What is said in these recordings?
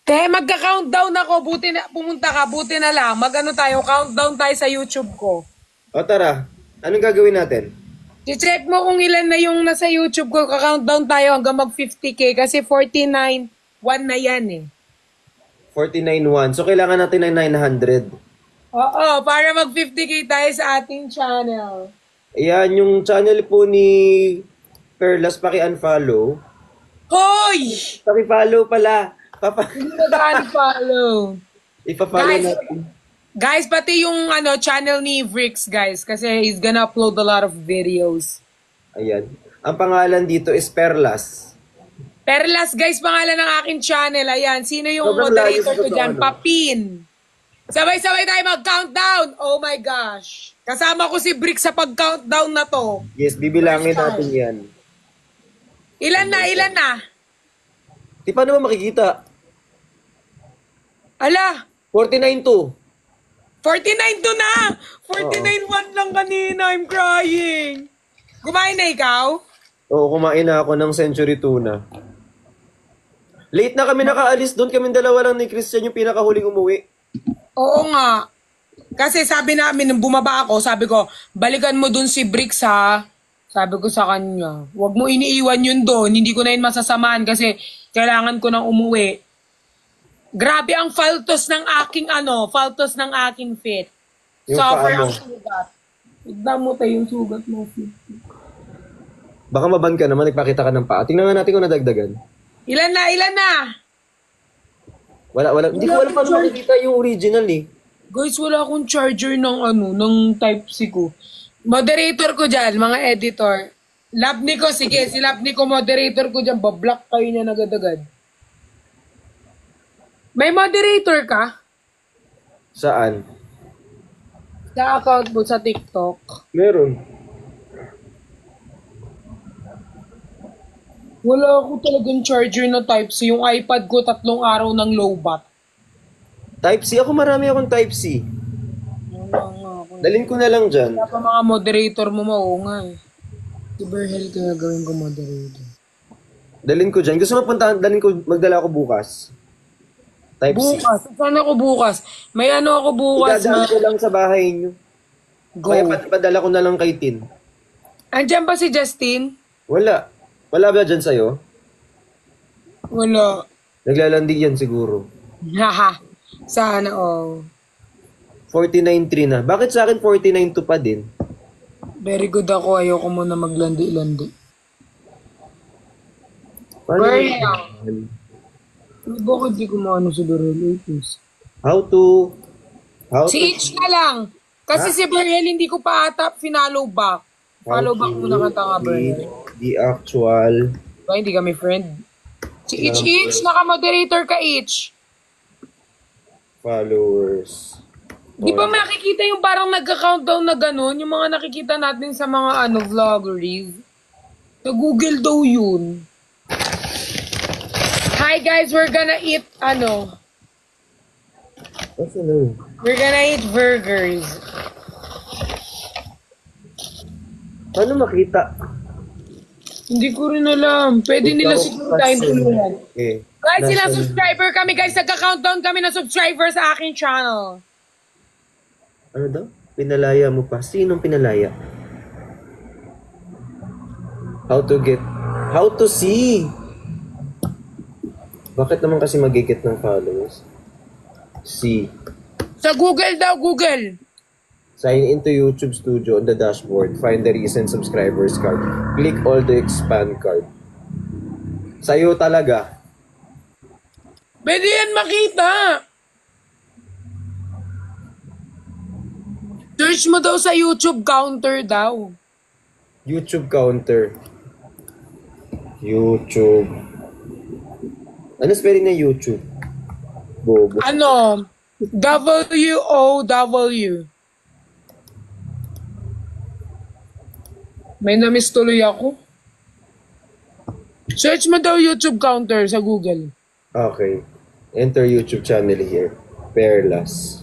Te, magka-countdown ako. Buti na, pumunta ka. Buti na lang. Mag-ano tayo, countdown tayo sa YouTube ko. O tara, anong gagawin natin? I-check mo kung ilan na yung nasa YouTube ko. Ka-countdown tayo hanggang mag-50K kasi 49.1 na yan eh. 49.1. So, kailangan natin ng 900. Oo, para mag-50K tayo sa ating channel. Ayan, yung channel po ni Perlas, paki-unfollow. Hoy! Paki-follow pala. Hindi na follow. Ipa-follow Guys, natin. guys, pati yung channel ni Vrix, guys. Kasi he's gonna upload a lot of videos. Ayan. Ang pangalan dito is Perlas. Perlas, guys, pangalan ng aking channel. Ayan, sino yung Sobrang moderator layo ko sa dyan? ano. Papin. Sabay-sabay tayo mag-countdown. Oh my gosh. Kasama ko si Brick sa pag-countdown na to. Yes, bibilangin natin yan. Ilan na? Di paano ba makikita? Ala, 49.2. 49 na. 49.1 lang kanina. I'm crying. Kumain na ikaw? Oo, kumain na ako ng Century Tuna. Late na kami nakaalis doon. Kaming dalawa lang ni Christian yung pinakahuling umuwi. Oo nga. Kasi sabi namin, nung bumaba ako, sabi ko, balikan mo dun si Bricks ha. Sabi ko sa kanya, huwag mo iniiwan yun doon. Hindi ko na yun masasamahan kasi kailangan ko nang umuwi. Grabe ang faltos ng aking fit. Yung Suffer paa mo. ang sugat. Tignan mo tayo yung sugat mo. Baka maban ka naman, nagpakita ka ng paa. Tingnan nga natin kung nadagdagan. Ilan na? Wala. Hindi ko alam paano makikita yung original eh. Guys, wala akong charger ng Type-C ko. Moderator ko dyan, mga editor. Labni ko, sige, si Labni ko moderator ko dyan, bablock kayo niya agad-agad. May moderator ka? Saan? Sa account mo sa TikTok? Meron. Wala ako talagang charger na Type-C. Yung iPad ko, 3 araw ng lowbat. Type-C? Ako marami akong Type-C. Wala nga ako. Dalhin ko na lang dyan. Wala pa mga moderator mo maungay. Si Berhel kaya gawin ko moderator. Dalhin ko dyan. Gusto mo puntahan, magdala ako bukas. Type-C. Bukas. Saan ako bukas? May ako bukas. Idadaan ko lang sa bahay nyo. Go. Kaya padala ko na lang kay Tin. Andiyan ba si Justin? Wala. Wala ba dyan sa'yo? Wala. Naglalandi yan siguro. Haha. Sana all. 49.3 na. Bakit sa akin 49.2 pa din? Very good ako. Ayoko muna maglandi-landi. Paano Very yun? Bakit di ko maano si Berhel? How to... Si Itch na lang. Kasi si Berhel hindi ko pa ata finalo back. Follow back muna ka nga, Berhel. The actual... Ba, hindi kami friend. Si Itch, naka-moderator ka, Itch. followers. Di ba makikita yung parang nagka-countdown na gano'n? Yung mga nakikita natin sa mga vloggeries. Sa Google daw yun. Hi guys, we're gonna eat What's ano? we're gonna eat burgers. Paano makita? Hindi ko rin alam. Pwede nila siguro tayong tulungan. Okay. Guys, sila subscriber kami. Guys, nagka-countdown kami na subscriber sa aking channel. Ano daw? Pinalaya mo pa. Sinong pinalaya? How to see? Bakit naman kasi mag-get ng followers? See. Sa Google daw, Google. Sign into YouTube Studio on the dashboard. Find the recent subscribers card. Click all the expand card. Sa'yo talaga. Pwede yan makita. Search mo daw sa YouTube counter daw. YouTube counter. YouTube. Ano spelling na YouTube? Bobo. W-O-W. May na-miss tuloy ako. Search mo daw YouTube counter sa Google. Okay. Enter YouTube channel here. Perlas.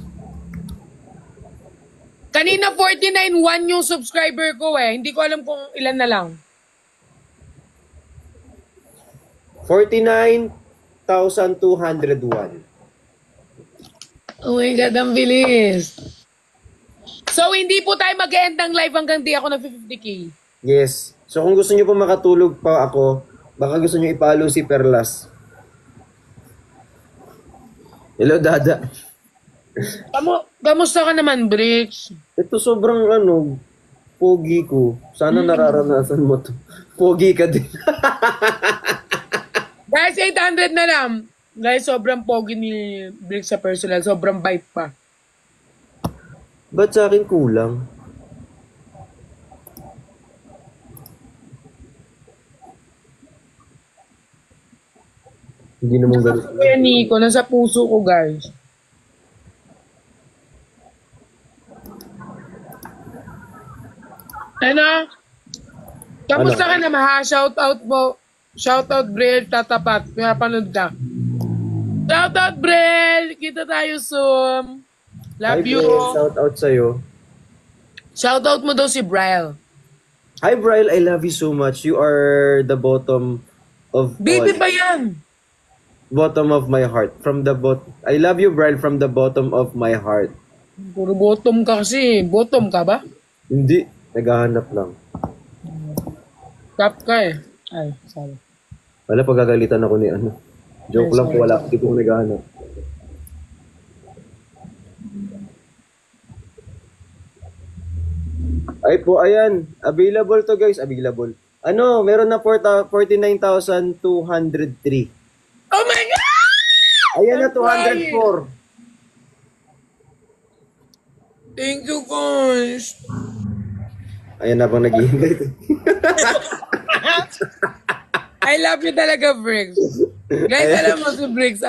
Kanina 49.1 yung subscriber ko eh. Hindi ko alam kung ilan na lang. 49. 49,201. Oh my God, ang bilis. So, hindi po tayo mag-end ng live hanggang di ako ng 50K. Yes. So kung gusto niyo po makatulog pa ako, baka gusto niyo ipalo si Perlas. Hello, Dada. Kamusta ka naman, Bricks? Ito sobrang pogi ko. Sana nararanasan mo to. Pogi ka din. Guys, 800 na lang. Guys, sobrang pogi ni Bricks sa personal. Sobrang bite pa. Ba't sa akin kulang? Hindi naman ganun. Kaya Nico, nasa puso ko, guys. Ano? Kamusta ka naman ha? Shout out mo. Shout out, Brel. Tatapat. Kaya panood na. Shout out, Brel. Kita tayo soon. Love Hi, you. Brel. Shout out sa'yo. Shout out mo daw si Brel. Hi, Bril. I love you so much. You are the bottom of Baby all. pa yan. Bottom of my heart. I love you, Bril, from the bottom of my heart. Puro bottom ka kasi. Bottom ka ba? Hindi. Naghahanap lang. Top ka eh. Ay, sorry. Wala, pagagalitan ako ni Joke Ay, lang sorry, po, wala. sorry. Hindi ko naghahanap. Ay po, ayan. Available to, guys. Available. Meron na 49,203. Oh my God! Ayan na, I'm crying. 204. Thank you, guys. Ayan na pang naghihintay. I love you talaga, Briggs. Guys, alam mo si Briggs,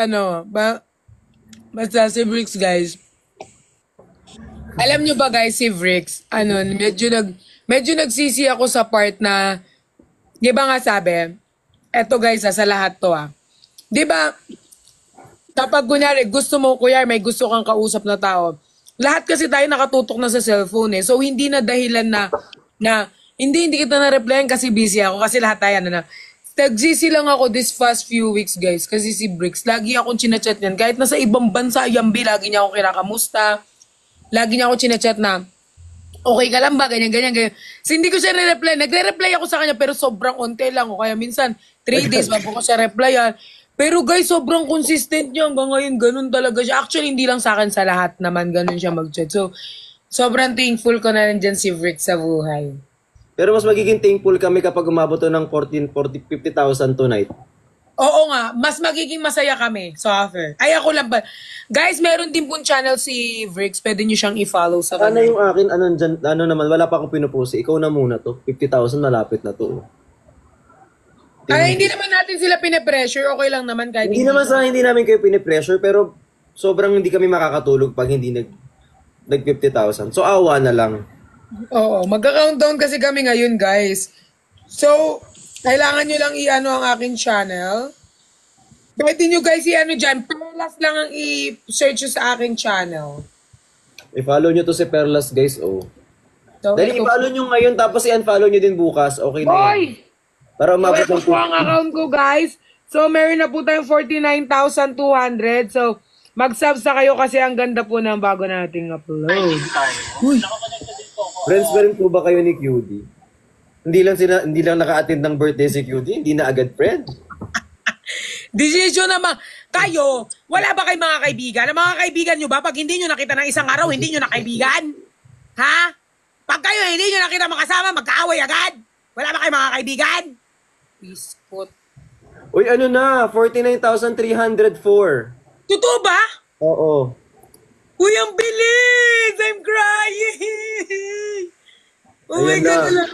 basta si Briggs, guys. Alam nyo ba, guys, si Briggs, medyo nagsisi ako sa part na, di ba nga sabi, eto guys, sa lahat to di ba, kapag kunyari, may gusto kang kausap na tao, lahat kasi tayo nakatutok na sa cellphone so hindi na dahilan na hindi kita na-replyan kasi busy ako, kasi lahat tayo Nag-GC lang ako this past few weeks, guys. Kasi si Bricks, lagi akong chinachat niyan. Kahit nasa ibang bansa, Yambi, lagi niya ako kinakamusta. Lagi niya ako chinachat na, okay ka lang ba? Ganyan. So, hindi ko siya re-reply. Nagre-reply ako sa kanya, pero sobrang onte lang. O kaya minsan, 3 days bago ko siya replyan. Pero guys, sobrang consistent niya. Hanggang ngayon, ganun talaga siya. Actually, hindi lang sa akin, sa lahat naman, ganun siya mag-chat. So, sobrang thankful ko na nandyan si Bricks sa buhay. Pero mas magiging thankful kami kapag umabot to ng 50,000 tonight. Oo nga, mas magiging masaya kami sa offer. Ay, ako lang ba? Guys, meron din pong channel si Bricks. Pwede nyo siyang i-follow sa Sana kanya. yung akin, naman, wala pa akong pinupusi. Ikaw na muna to. 50,000 malapit na to. Ay, hindi naman natin sila pine-pressure. Okay lang naman kahit Hindi naman sa hindi namin kayo pinipressure, pero sobrang hindi kami makakatulog pag hindi nag 50,000. So, awa na lang. Oo, magka-countdown kasi kami ngayon, guys. So, kailangan nyo lang i-ano ang aking channel. Pwede nyo guys i-ano dyan. Perlas lang ang i-search nyo sa aking channel. I-follow nyo to si Perlas, guys. Oh. So, Dahil i-follow nyo ngayon, tapos i-unfollow nyo din bukas. Okay na yun. Hoy! Para So, umabot ito ng po ang account ko, guys. So, meron na po tayong 49,200. So, mag-subs na kayo kasi ang ganda po ng bago nating upload. Uy! Friends pa rin po ba kayo ni QD? Hindi lang naka-attend ng birthday si QD, hindi na agad friend. Decision naman. Kayo, wala ba kayong mga kaibigan? Ang mga kaibigan nyo ba, pag hindi nyo nakita ng isang araw, hindi nyo na kaibigan? Ha? Pag kayo hindi nyo nakita makasama, magkaaway agad? Wala ba kayong mga kaibigan? Biskot. Uy, 49,304. Totoo ba? Oo. Uy, ang bilis! I'm crying! Oh my Ayan God, na.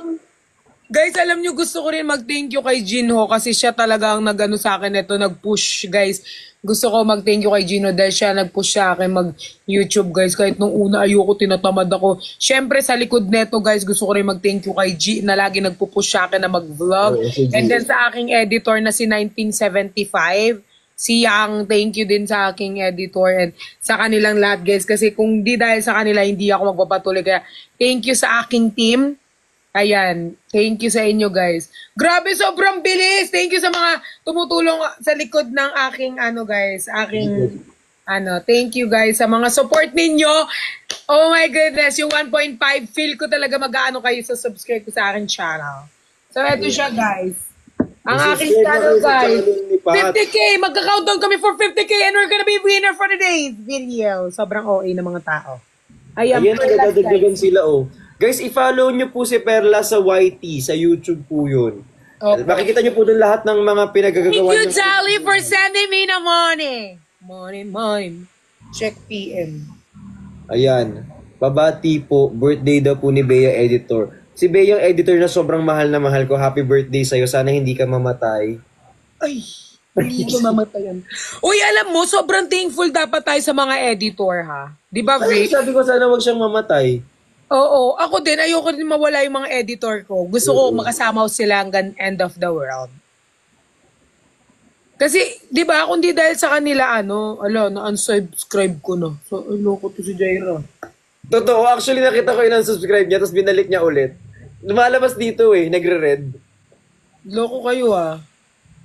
Guys, alam nyo, gusto ko rin mag-thank you kay Jinho kasi siya talaga ang nag-ano sa akin ito, nag-push, guys. Gusto ko mag-thank you kay Jinho dahil siya nag-push sa akin mag-YouTube, guys. Kahit nung una, ayoko, tinatamad ako. Siyempre, sa likod neto, guys, gusto ko rin mag-thank you kay G na lagi nagpo-push sa akin na mag-vlog. Oo, si G. And then sa aking editor na si 1975, siya ang thank you din sa aking editor and sa kanilang lahat, guys. Kasi kung di dahil sa kanila, hindi ako magpapatuloy. Kaya thank you sa aking team. Ayan. Thank you sa inyo, guys. Grabe, sobrang bilis. Thank you sa mga tumutulong sa likod ng aking, guys, thank you, guys, sa mga support ninyo. Oh my goodness, yung 1.5, feel ko talaga mag-aano kayo sa subscribe ko sa aking channel. So, eto siya, guys. Ang aking channel, guys. 50K! Magka-countdown kami for 50K and we're gonna be winner for today's video. Sobrang OA ng mga tao. Ayan, nagdadagdagan sila, oh. Guys, i-follow nyo po si Perla sa YT, sa YouTube po yun. Okay. Makikita nyo po dun lahat ng mga pinagagagawa. Thank you, Jolly, for sending me the money. Money. Check PM. Ayan. Babati po, birthday daw po ni Bea Editor. Si Bea yung editor na sobrang mahal na mahal ko. Happy birthday sa'yo. Sana hindi ka mamatay. Ay, hindi ko mamatayan. Uy, alam mo, sobrang thankful dapat tayo sa mga editor, ha? Di ba, Vic? Sabi ko sana wag siyang mamatay. Oo, ako din, ayoko din mawala yung mga editor ko. Gusto ko makasama sila hanggang end of the world. Kasi, di ba, kung di dahil sa kanila, na-unsubscribe ko na. So, loko to si Jaira. Totoo, actually nakita ko yung unsubscribe niya, tapos binalik niya ulit. Lumalabas dito nagre-red. Loko kayo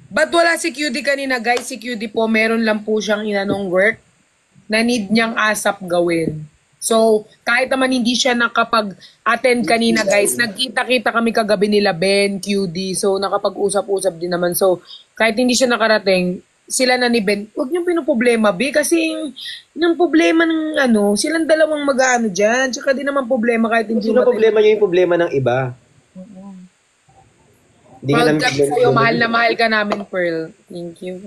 But wala si QD kanina, guys. Si QD po, meron lang po siyang inanong work na need niyang ASAP gawin. So, kahit naman hindi siya nakapag-attend kanina, guys, nagkita-kita kami kagabi nila, Ben, QD. So, nakapag-usap-usap din naman. So, kahit hindi siya nakarating, sila na ni Ben, huwag niyong pinoproblema, B, kasi yung problema ng silang dalawang mag-ano dyan. Tsaka di naman problema kahit hindi Sino problema niyo yung problema ng iba? Proud kami sa'yo, mahal na mahal ka namin, Pearl. Thank you.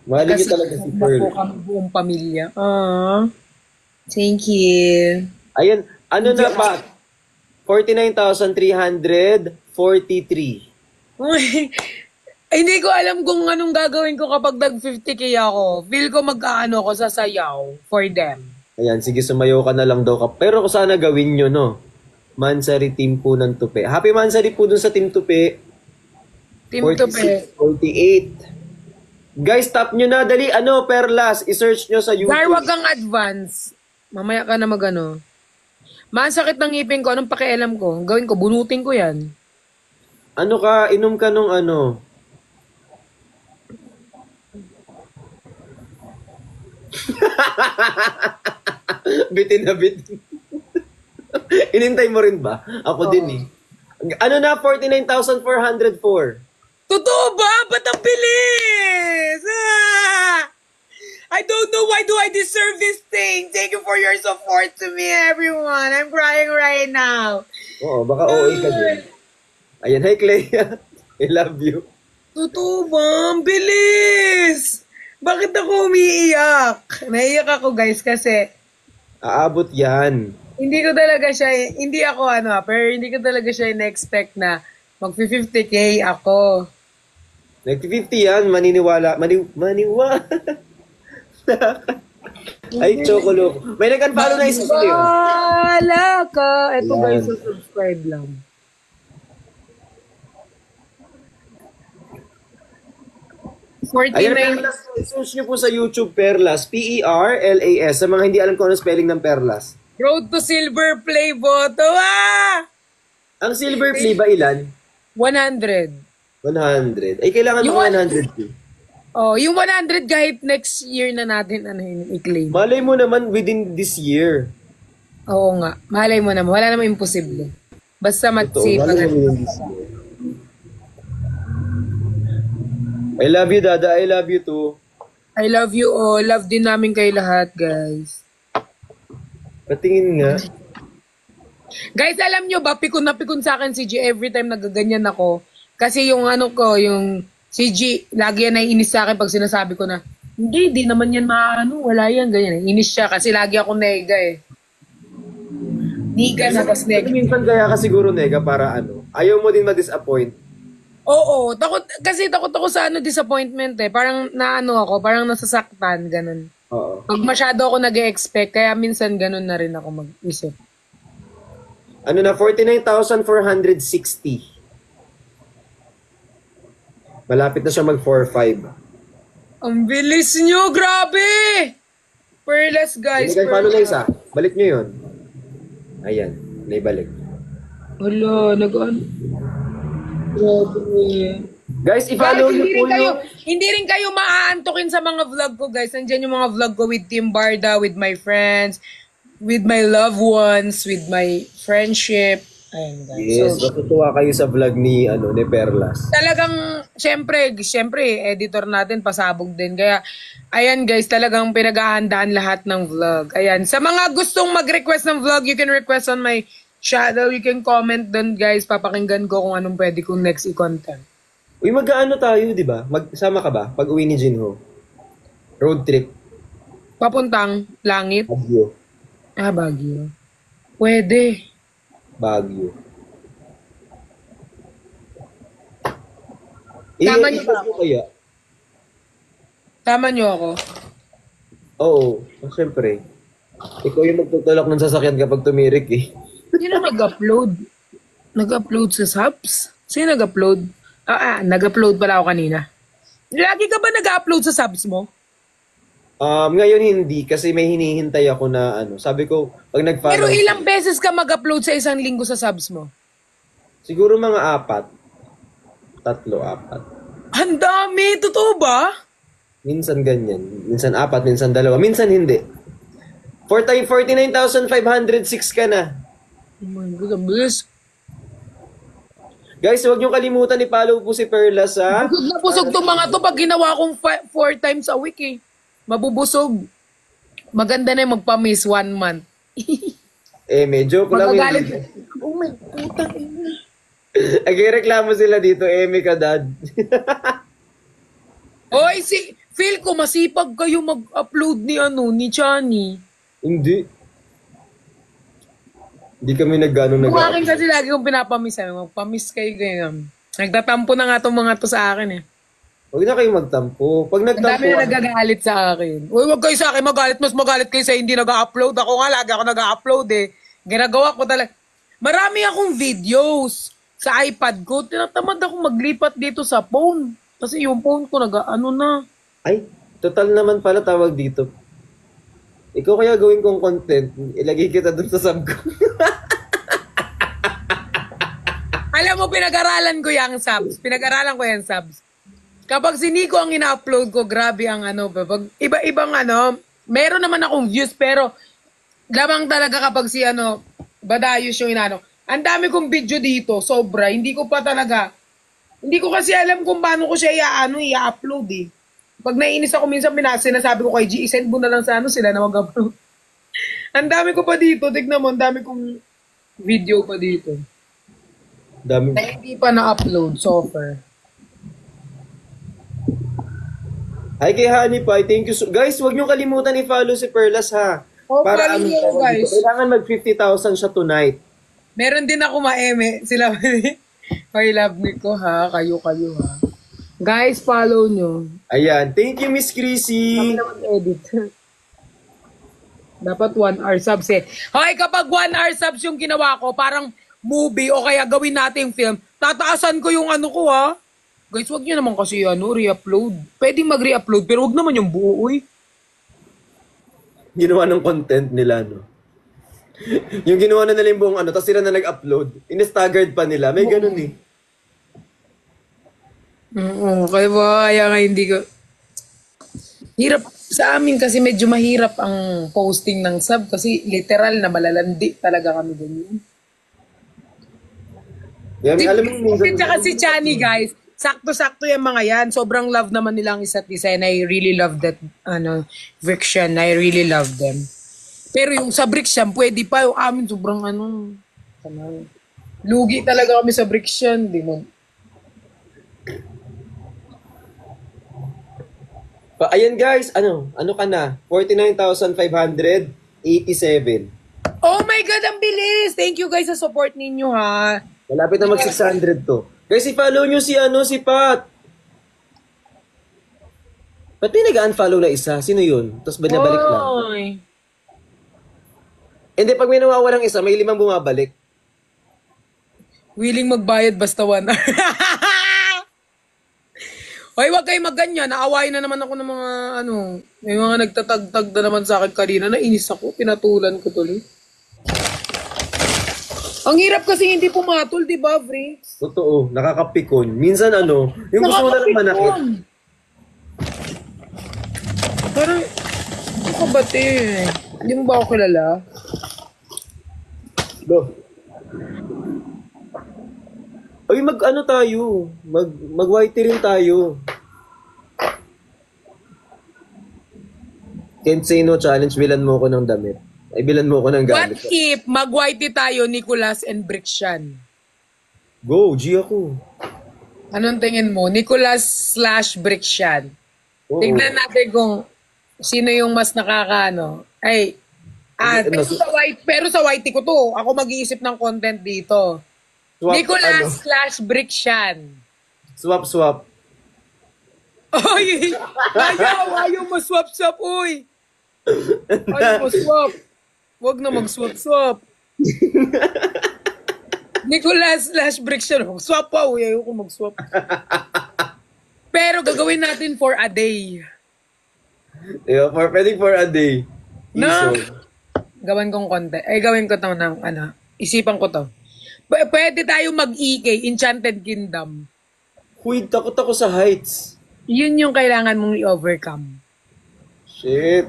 Mahal niyo talaga si Pearl. Kasi kami buong pamilya. Thank you. Ayan, na ba? 49,343. Uy, hindi ko alam kung anong gagawin ko kapag nag-50K ako. Feel ko mag-aano ko, sasayaw for them. Ayan, sige, sumayaw ka na lang daw. Pero kung sana gawin nyo, no? Mansari team po ng Tupi. Happy Mansari po dun sa team Tupi. Team Tupi. 48. Guys, tap nyo na. Dali, Perlas. I-search nyo sa YouTube. Gar, wag kang advance. Mamaya ka na Masakit ng ngipin ko. Anong pakialam ko? Gawin ko, bunutin ko yan. Inom ka nung bitin na bitin. Inintay mo rin ba? Ako din 49,404. Totoo ba? Ba't ang bilis? I don't know why do I deserve this thing. Thank you for your support to me, everyone. I'm crying right now. Oo, baka OA ka din. Ayan, hi Clea. I love you. Totoo ba? Ang bilis! Bakit ako umiiyak? Naiiyak ako, guys, kasi aabot yan. hindi ko talaga siya, hindi ako pero hindi ko talaga siya in-expect na mag-50K ako. Nag-50 yan, maniniwala. Maniwala. Ay, Chocolo. May nag-unfollow na isa sa'yo. Wala ka. Ito guys, subscribe lang. Ayan, Perlas. I-search nyo po sa YouTube, Perlas. Perlas. Sa mga hindi alam kung ano spelling ng Perlas. Road to Silver Play Boto. Ang Silver Play ba ilan? 100. 100. Ay, kailangan mo 100. Yung 100 kahit next year na natin i-claim. Malay mo naman within this year. Oo nga. Malay mo naman. Wala naman imposible. Basta mag-save. Malay mo within this year. I love you, Dada. I love you too. I love you all. Love din namin kayo lahat, guys. Patingin nga. Guys, alam nyo ba, pikon na pikon sa akin si G every time nagaganyan ako. Kasi yung yung si G, lagi yan naiinis sa akin pag sinasabi ko na, hindi naman yan wala yan, ganyan. Inis siya kasi lagi ako nega Niga na, tas nega. Minsan kaya ka siguro nega para ayaw mo din ma-disappoint. Oo, takot ako sa disappointment Parang parang nasasaktan, ganun. Oo. Pag masyado ako nag-e-expect, kaya minsan ganun na rin ako mag-isip. 49,460. Malapit na siya mag 4-5. Ang bilis nyo, grabe! Perlas, guys. Guys, paano na isa? Balik nyo yun. Ayan, naibalik. Wala, nag-ano. Grabe. Guys, Guys, i-follow niyo po yung... hindi rin kayo maaantokin sa mga vlog ko, guys. Nandiyan yung mga vlog ko with Team Barda, with my friends, with my loved ones, with my friendship. Ayun, guys. Yes, So, matutuwa kayo sa vlog ni, ni Perlas. talagang, syempre, editor natin, pasabog din. Kaya, ayan guys, talagang pinaghahandaan lahat ng vlog. Ayan, sa mga gustong mag-request ng vlog, you can request on my channel. You can comment doon, guys. Papakinggan ko kung anong pwede kong next i-content. Uy, mag-ano tayo, di ba? Magsama ka ba? Pag uwi ni Jinho. Road trip. Papuntang langit. Baguio. Baguio. Pwede. Baguio. Tama niyo ba? Kaya? Tama niyo ako. Oo, siyempre. Ikaw yung magtutulak ng sasakyan kapag tumirik eh. Sino nag-upload? Nag-upload sa subs? Sino nag-upload? Nag-upload pala ako kanina. Lagi ka ba nag-upload sa subs mo? Ngayon hindi kasi may hinihintay ako na sabi ko, pag Pero nag-follow, ilang beses ka mag-upload sa isang linggo sa subs mo? siguro mga 4. 3, 4. Ang dami! Totoo ba? Minsan ganyan. Minsan 4, minsan 2. Minsan hindi. 49,506 ka na. Oh my God, ang bilis. Guys, huwag niyo kalimutan i-follow po si Perlas ha. Busog na busog tong mga to pag ginawa kong 4 times a week eh. Mabubusog. Maganda na yung magpa-miss 1 month. Medyo ko lang. Magagalit. Oh my putang ina. Nagreklamo sila dito, may ka dad. Oy, feel ko masipag kayo mag-upload ni Chani. Hindi. Hindi kami nag-ano Kung akin kasi lagi kong pinapamiss. Magpamiss kayo ganyan. Nagtatampo na nga itong mga to sa akin eh. Huwag na kayo magtampo. Pag Ang nagtampo, dami na nagagalit sa akin. Uy, wag kayo sa akin magalit. Mas magalit kayo sa hindi nag-upload. Ako nga lagi ako nag-upload eh. Ginagawa ko talaga. Marami akong videos sa iPad ko. Tinatamad ako maglipat dito sa phone. Kasi yung phone ko na. ay, total naman pala tawag dito. Ikaw kaya gawin kong content, ilagay kita dun sa sub ko. Alam mo, pinag-aralan ko yung subs. Kapag si Nico ang ina-upload ko, grabe ang pag iba-ibang meron naman akong views, pero lamang talaga kapag si Badayos yung Ang dami kong video dito, sobra. Hindi ko kasi alam kung paano ko siya i-upload eh. Pag nainis ako minsan, sinasabi ko kay G, send mo na lang sa sila na mag-upload. Ang dami ko pa dito, tignan mo, ang dami kong video pa dito. Dami. Na hindi pa na-upload, software. Hi kay Honey Pie, thank you guys, huwag niyo kalimutan i-follow si Perlas ha. Follow niyo, guys. Kailangan mag 50,000 siya tonight. Meron din ako maeme. Sila, I love me ko ha. Kayo ha. Guys, follow nyo. Ayan, thank you Miss Chrissy. Kami naman edit. Dapat 1 hour subs eh. Hoy, kapag 1 hour subs yung ginawa ko, parang movie o kaya gawin nating film, tataasan ko yung ko ha. Guys, wag nyo naman kasi re-upload. Pwedeng mag-re-upload, pero wag naman yung buo, uy. Ginawa ng content nila, no? Yung ginawa na nila yung buong tapos sila na nag-upload. In-staggered pa nila. May ganun eh. Oo, kaya nga hindi ko... Hirap sa amin kasi medyo mahirap ang posting ng sub kasi literal na malalandi talaga kami ganyan. Yan, alam mo minsan... Tsaka si Chani, guys, sakto-sakto yung mga yan. Sobrang love naman nilang isa't isa and I really love that Friction. I really love them. Pero yung sa Friction, pwede pa. Yung amin, sobrang lugi talaga kami sa Friction. Di mo. Ayan guys, ano ka na? 49,587. Oh my God, ang bilis! Thank you guys sa support ninyo ha. Malapit na mag 600 to. Guys, i-follow nyo si Pat. Ba't may nag-unfollow na isa? Sino yun? Tapos binabalik lang. Oy. Hindi, pag may nawawalang isa, may 5 bumabalik. Willing magbayad basta 1 hour. Hoy, wag kayo magganyan. Naawayin na naman ako ng mga may mga nagtatagtag na naman sa akin kanina. Nainis ako. Pinatulan ko tuloy. Ang hirap kasi hindi pumatol, di ba, Bricks? Totoo, nakakapikon. Minsan ano, yung gusto mo na lang manakit. Nakakapikon. Parang, ano ka ba, te? Hindi mo ba ako kilala? Do. Ay, mag-ano tayo? Mag-whitey rin tayo. Can't say no challenge, bilan mo ko ng damit. Ay, bilan mo ko ng What gamit. if mag-whitey tayo, Nicolas and Bricksian? Go, G ako. Anong tingin mo? Nicolas / Bricksian. Oo. Tignan natin kung sino yung mas nakakaano. Ay, pero sa whitey ko to. Ako mag-iisip ng content dito. Swap, Nicolas / Bricksian. Swap. Ay! Ayaw mo swap-swap, uy! Ayaw mo swap. Huwag na mag-swap-swap. Nicolas / Bricksian. Swap pa, uy. Ayaw ko mag-swap. Pero gagawin natin for a day. Yeah, pwedeng for a day. No. Iso. Gawin kong content. Ay, gawin ko to ng, isipan ko to. Pwede tayo mag-EK, Enchanted Kingdom. Huy, takot ako sa heights. Yun yung kailangan mong i-overcome. Shit.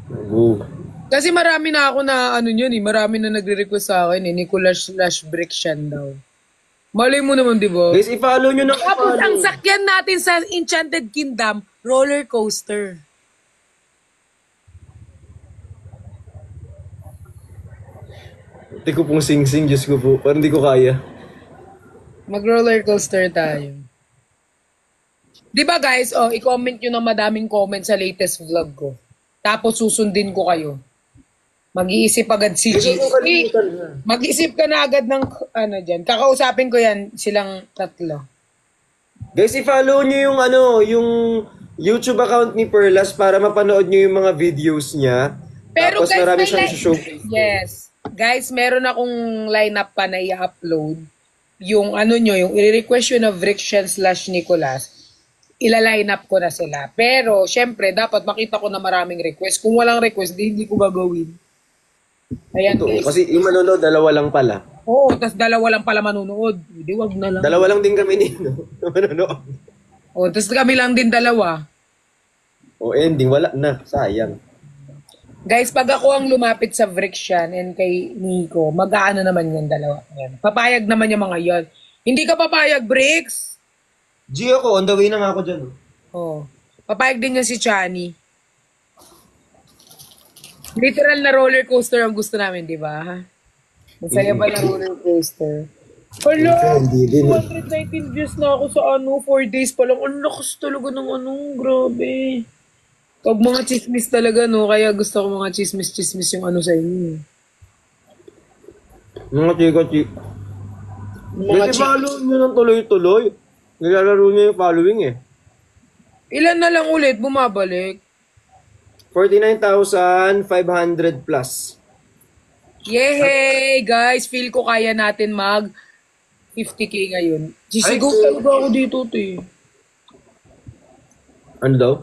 Go. Kasi marami na ako na, marami na nagre-request sa akin, Nicolas / Bricksian daw. Malay mo naman, di ba? Guys, i-follow nyo na. Tapos ang sakyan natin sa Enchanted Kingdom, roller coaster. Hindi ko pong sing-sing, Diyos ko po. Parang hindi ko kaya. Mag-roller coaster tayo. Di ba guys, i-comment nyo ng madaming comment sa latest vlog ko. Tapos susundin ko kayo. Mag-iisip agad si G. Mag-isip ka na agad ng, dyan. Kakausapin ko yan, silang tatlo. Guys, i-follow nyo yung yung YouTube account ni Perlas para mapanood nyo yung mga videos niya. Pero tapos guys, marami may siyang show. Yes. Guys, meron akong lineup pa na i-upload. Yung yung i-request yun of Bricksian / Nicolas. Ila-line up ko na sila. Pero, syempre, dapat makita ko na maraming request. Kung walang request, hindi ko gagawin. Ayan, Ito, guys. kasi yung manonood, dalawa lang pala. Oo, tas dalawa lang pala manunood. Hindi, wag na lang. Dalawa lang din kami ni manonood. Oo, tas kami lang din dalawa. O ending, wala na. Sayang. Guys, pag ako ang lumapit sa Bricksian and kay Nico, mag-aano naman yung dalawa. Ayan. Papayag naman yung mga yon. Hindi ka papayag, Bricks? G ako, on the way na nga ako dyan. Oo. Papayag din niya si Chani. Literal na roller coaster ang gusto namin, di ba? Masaya ba na roller coaster? Hala, Hindi din. 219 views na ako sa 4 days pa lang. Ang lakas talaga ng grabe. Pag mga chismis talaga, no? Kaya gusto ko mga chismis yung sa inyo. Mga chika-chika. Kasi follow nyo ng tuloy-tuloy. Nilalaro niya yung following eh. Ilan na lang ulit bumabalik? 49,500 plus. Yehey! Guys, feel ko kaya natin mag 50k ngayon. Sisigaw talaga ako dito, te. Ano daw?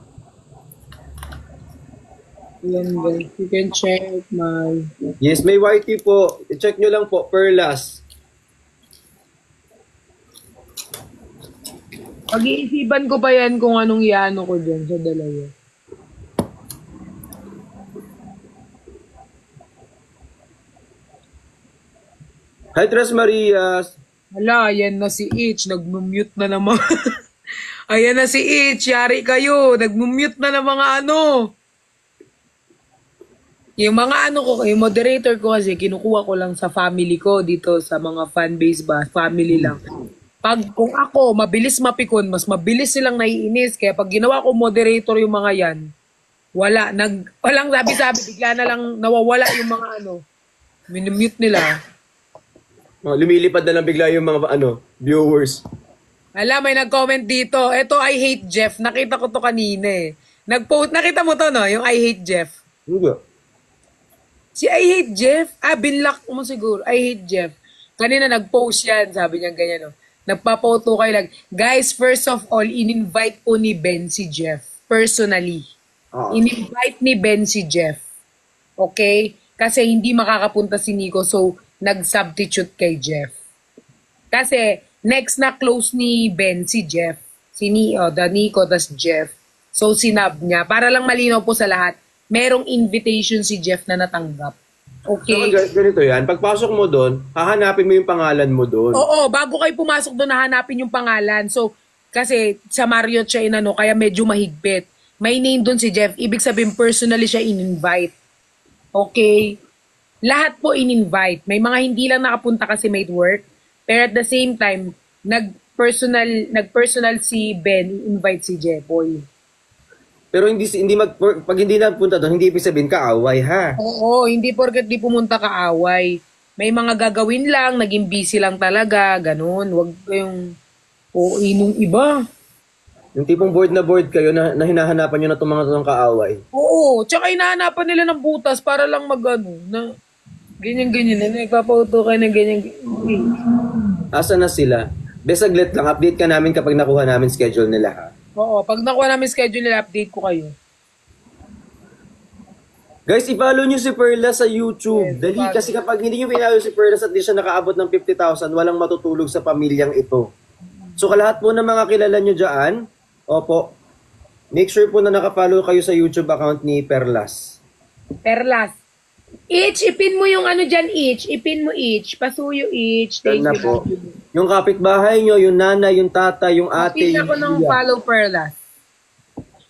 Yan, guys. You can check my... Yes, may YT po. I-check nyo lang po, Perlas. Pag-iisipan ko pa yan kung anong iano ko dyan sa dalawa. Hi, Tres Marias. Hala, ayan na si H. Nag-mute na naman. Ayan na si H. Yari kayo. Nag-mute na ng mga Yung mga yung moderator ko kasi, kinukuha ko lang sa family ko dito sa mga fanbase ba. Family lang. Kung ako, mabilis mapikon, mas mabilis silang naiinis. Kaya pag ginawa ko moderator yung mga yan, walang sabi-sabi, bigla na lang nawawala yung mga minimute nila. Lumilipad na lang bigla yung mga viewers. May nag-comment dito. Eto, I hate Jeff. Nakita ko to kanina eh. Nag-post, nakita mo to no? Yung I hate Jeff. Hindi. Si I hate Jeff? Binlock mo siguro. I hate Jeff. Kanina nag-post yan. Sabi niya ganyan no. Nagpapoto kayo lang. Guys, first of all, in-invite po ni Ben si Jeff. Personally. In-invite ni Ben si Jeff. Okay? Kasi hindi makakapunta si Nico. So, nag-substitute kay Jeff. Kasi, next na close ni Ben, si Jeff. Si Nico, tas Jeff. So, sinab niya. Para lang malinaw po sa lahat, merong invitation si Jeff na natanggap. So, Okay? ganito yan. Pagpasok mo doon, hahanapin mo yung pangalan mo doon. Oo, bago kayo pumasok doon, hahanapin yung pangalan. So, kasi sa Marriott siya inano, kaya medyo mahigpit. May name doon si Jeff. Ibig sabihin, personally siya in-invite. Okay? Lahat po in-invite. May mga hindi lang nakapunta kasi may work. Pero at the same time, nag-personal si Ben, invite si Jeboy. Pero pag hindi napunta doon, hindi ibig sabihin kaaway, ha? Oo, hindi porket di pumunta kaaway. May mga gagawin lang, naging busy lang talaga, ganun. Huwag kayong inong iba. Yung tipong board na board kayo na hinahanapan nyo na itong mga itong kaaway. Oo, tsaka hinahanapan nila ng butas para lang na ganyan-ganyan. Nagpapauto ka na ganyan. Asa na sila? Besaglit lang, update ka namin kapag nakuha namin schedule nila, ha? Oo, pag nakuha namin schedule nila, update ko kayo. Guys, i-follow nyo si Perla sa YouTube. Yes, Dali, follow. kasi kapag hindi nyo pinalo si Perla at di siya nakaabot ng 50,000, walang matutulog sa pamilyang ito. So, kalahat po ng mga kilala nyo dyan, opo, make sure po na nakafollow kayo sa YouTube account ni Perlas. Perlas. Ipin mo yung ano dyan, Ipin mo, Pasuyo, Thank Yan na you. po. Yung kapitbahay nyo, yung nanay, yung tata, yung ate, Pin yung ako ng kuya. follow Perlas.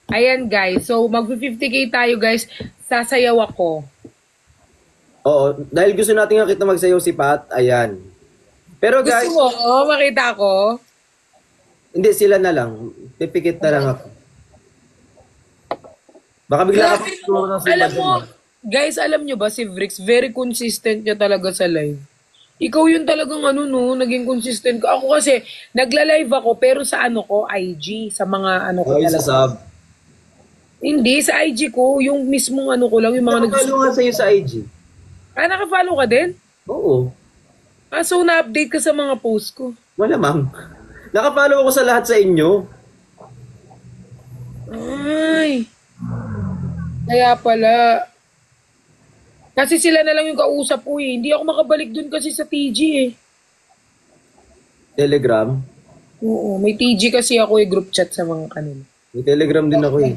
Ayan guys, so mag-50k tayo guys, sasayaw ako. Oo, dahil gusto natin nga kita magsayaw si Pat, ayan. Pero guys, Gusto mo, makita ko? hindi sila na lang. Pipikit na lang ako. Baka bigla ka pagturo ng Alam simba mo, guys, alam nyo ba si Vrix, very consistent niya talaga sa live. Ikaw yun talagang naging consistent ka. Ako kasi, nagla-live ako, pero sa IG, sa mga ko Okay, sa talaga. sub. Hindi, sa IG ko, yung mismong ko lang, yung mga Nakapalo nga sa'yo sa IG. nakafollow ka din? Oo. So na-update ka sa mga post ko. Malamang. Nakapalo ako sa lahat sa inyo. Ay. Kaya pala. Kasi sila na lang yung kausap ko eh. Hindi ako makabalik dun kasi sa TG eh. Telegram. Oo, may TG kasi ako group chat sa mga kanila. May Telegram din ako eh.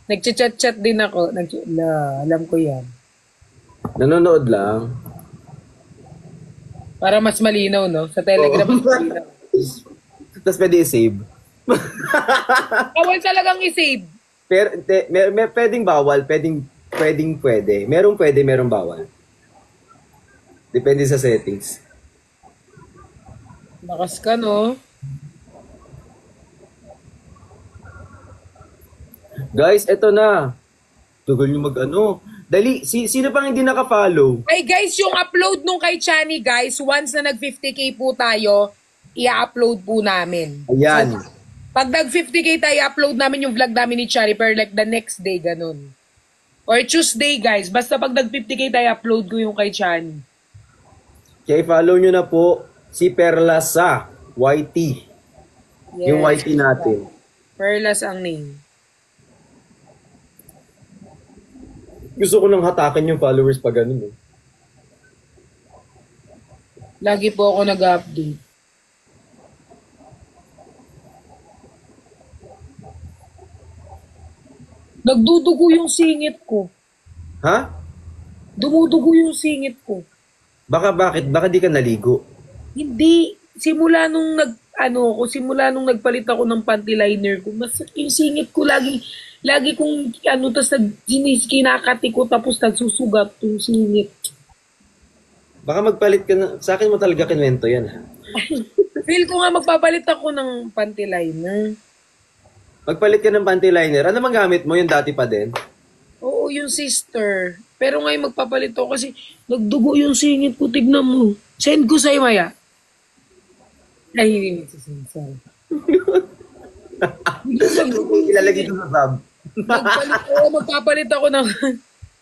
Nagchat-chat din ako. Alam ko yan. Nanonood lang. Para mas malinaw, no? Sa Telegram mas malinaw. Tapos pwede i-save. Bawal talagang i-save. Pero, pwedeng bawal, pwede. Merong pwede, merong bawal. Depende sa settings. Lakas ka, no? Guys, eto na. Tugal nyo Dali, sino pang hindi naka-follow? Ay guys, yung upload nung kay Chani guys, once na nag 50k po tayo, i-upload po namin. Ayan. So, pag nag 50k tayo, upload namin yung vlog namin ni Chani per like the next day, ganun. Or Tuesday guys, basta pag nag 50k tayo, upload ko yung kay Chani. Kaya follow nyo na po si Perla sa YT. Yes. Yung YT natin. Perlas ang name. Gusto ko nang hatakan yung followers pag ganun eh. Lagi po ako nag-update. Nagdudugo yung singit ko. Ha? Dumudugo yung singit ko. Bakit? Baka di ka naligo. Hindi. Simula nung simula nung nagpalit ako ng panty liner ko, mas yung singit ko lagi kong tas kinakati ko tapos nagsusugat yung singit. Baka magpalit ka na. Sa akin mo talaga kinwento yan ha. Feel ko nga magpapalit ako ng panty liner. Magpalit ka ng panty liner. Ano mang gamit mo? Yung dati pa din? Oo, yung sister. Pero ngayon magpapalit ako kasi nagdugo yung singit ko. Tignan mo. Send ko sa'yo maya. Ay, hindi nagsisend. Sorry. Ilalagay ko sa sub. Magpapalit ako ng...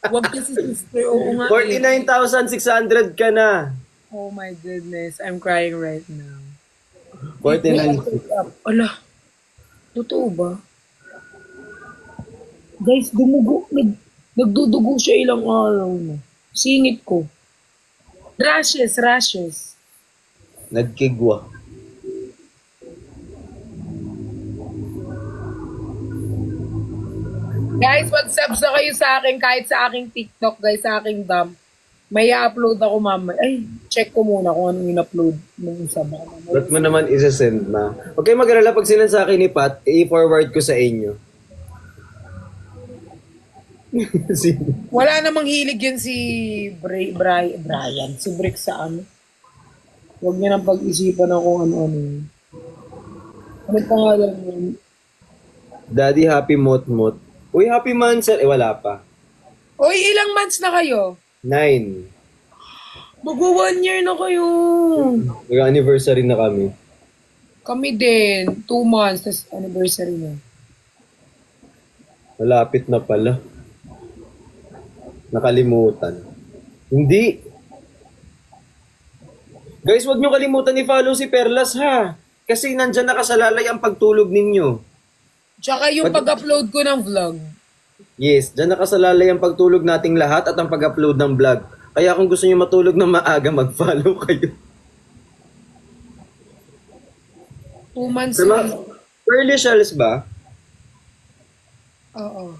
Wag kasi sister. Oo nga. 49,600 ka na. Oh my goodness. I'm crying right now. 49. Ala. Totoo ba? Guys, nagdudugo siya ilang araw na. Singit ko. Rashes. Nagkigwa. Guys, mag-subs na kayo sa akin kahit sa aking TikTok, guys, sa aking dump. May upload ako mamaya. Ay, check ko muna kung anong in-upload ng isa ba. Ba't mo naman isa-send na? Okay, mag-alala pag sila sa akin ni Pat, i-forward ko sa inyo. Wala namang hilig yun si Brian. Si Brick sa ano. Huwag niya nang pag-isipan ng kung ano-ano. Ano pangalan yun? Daddy Happy Mot-Mot. Uy, happy months. Wala pa. Uy, ilang months na kayo? 9. Mag-1 year na kayo. Mag-anniversary na kami. Kami din. 2 months. Tapos anniversary na. Malapit na pala. Nakalimutan. Hindi. Guys, wag nyo kalimutan i-follow si Perlas ha. Kasi nandyan nakasalalay ang pagtulog ninyo. Tsaka yung pag-upload ko ng vlog. Yes, dyan nakasalalay ang pagtulog nating lahat at ang pag-upload ng vlog. Kaya kung gusto nyo matulog na maaga, mag-follow kayo. 2 months Pero, na. early shells ba? Oo.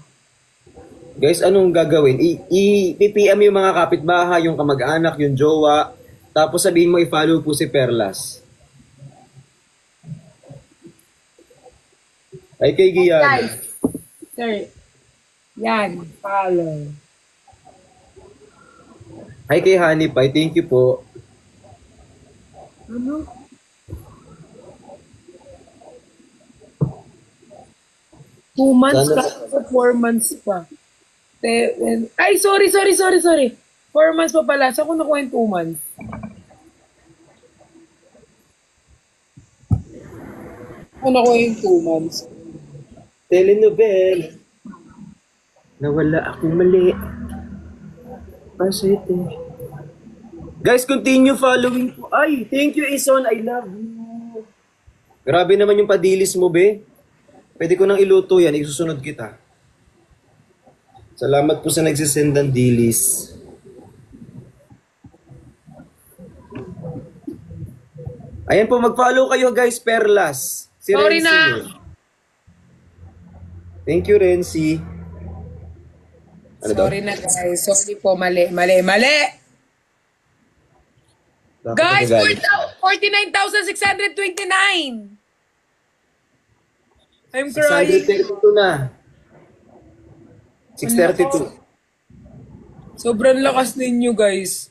Guys, anong gagawin? I-PPM yung mga kapitbahay, yung kamag-anak, yung jowa. Tapos sabihin mo i-follow po si Perlas. Ay kay Gianna. Guys. Sir. Yan. Follow. Hi kay Honey Pie. Thank you po. Ano? Two months Sana- ka, 4 months pa. Ay, sorry. 4 months pa pala. Saan ko nakuha yung 2 months? Ako nakuha yung 2 months. Telenovela. Nawala akong mali. Kasi ito. Guys, continue following po. Ay, thank you, Ison. I love you. Grabe naman yung padilis mo, be. Pwede ko nang iluto yan. Isusunod kita. Salamat po sa nagsisend ng dilis. Ayan po, mag-follow kayo, guys, Perlas. Si Sorry Renzi. na. Thank you, Renzi. Ano daw? Sorry na, guys. Sorry po. Mali. Dapat Guys, nagagalit. 49,629. I'm crying. 632 na. 632. Sobrang lakas ninyo, guys.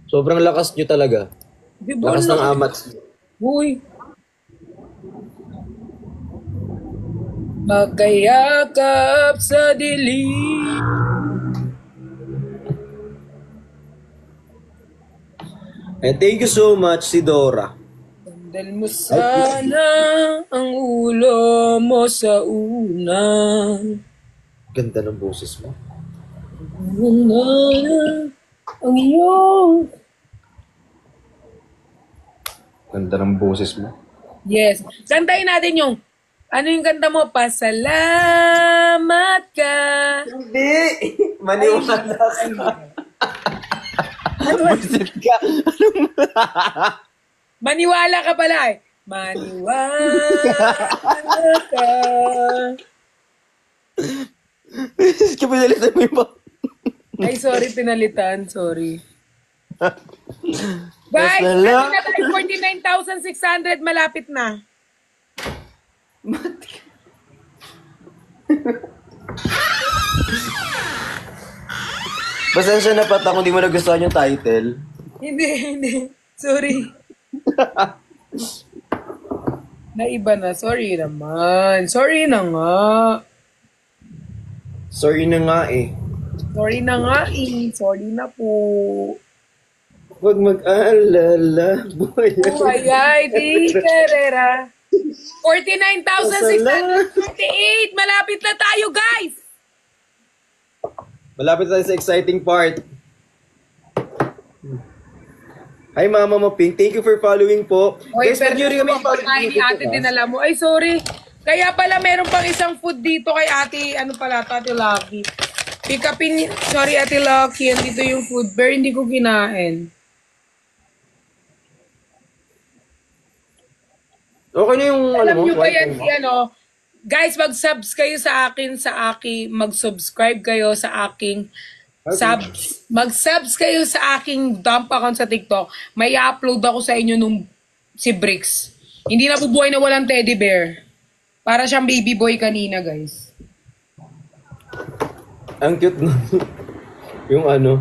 Sobrang lakas nyo talaga. Di ba? Lakas ng amat. Uy. Magkayakap sa dilim. And thank you so much, si Dora. Sandal mo sana ang ulo mo sa unang. Ganda ng boses mo. Ang iyong. Ganda ng boses mo. Yes. Kantayin natin yung, ano yung kanta mo? Pasalamat ka. Hindi! Maniwala ka. Busit ka. Maniwala ka pala eh. Maniwala ka. Kapinalitan mo yung Ay, sorry, pinalitan. Sorry. Guys, Pasalamat. ano na tayo? 49,600. Malapit na. Pasensya na Pat kung di mo nagustuhan yung title. Hindi. Sorry. Naiba na. Sorry naman. Sorry na nga. Sorry na nga eh. Sorry na nga eh. Sorry na po. Huwag mag-aalala, boy. Buhay di karera. 49,638. Malapit na tayo, guys. Malapit tayo sa exciting part. Hi Mama Mo Pink, thank you for following po. Oy, Guys, pwede nyo rin kami ay, ni ate dinala mo. Ay, sorry. Kaya pala meron pang isang food dito kay ate, ano pala, Ate Lucky. Pick upin, sorry Ate Lucky, andito yung food, pero hindi ko kinain. Okay na yung ano Alam mo? nyo ba Wifi yan mo? si ano? Guys, mag-subs kayo sa aking, mag-subscribe kayo sa aking, mag-subs kayo sa aking dump account sa TikTok. May upload ako sa inyo nung si Bricks. Hindi nabubuhay na walang teddy bear. Para siyang baby boy kanina, guys. Ang cute na. Yung ano.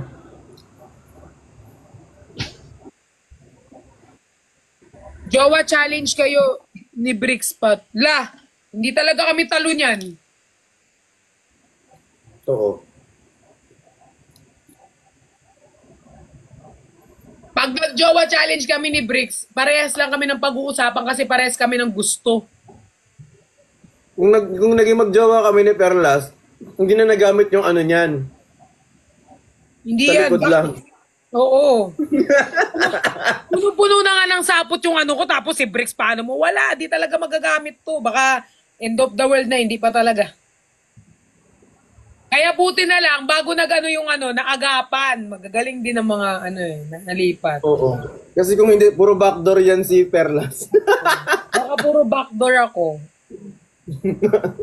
Jowa challenge kayo ni Bricks Pat. La, hindi talaga kami talo niyan. Oo. Pag nag-jowa challenge kami ni Bricks, parehas lang kami ng pag-uusapan kasi parehas kami ng gusto. Kung naging magjowa kami ni Perlas, hindi na nagamit yung ano niyan. Hindi Sa yan. likod lang. Oo. Puno-puno na nga ng sapot yung ano ko, tapos si Bricks, paano mo? Wala, di talaga magagamit to. Baka end of the world na, hindi pa talaga. Kaya buti na lang, bago nag-ano yung ano, nakagapan. Magagaling din ang mga ano nalipat. Oo. Kasi kung hindi, puro backdoor yan si Perlas. Baka puro backdoor ako.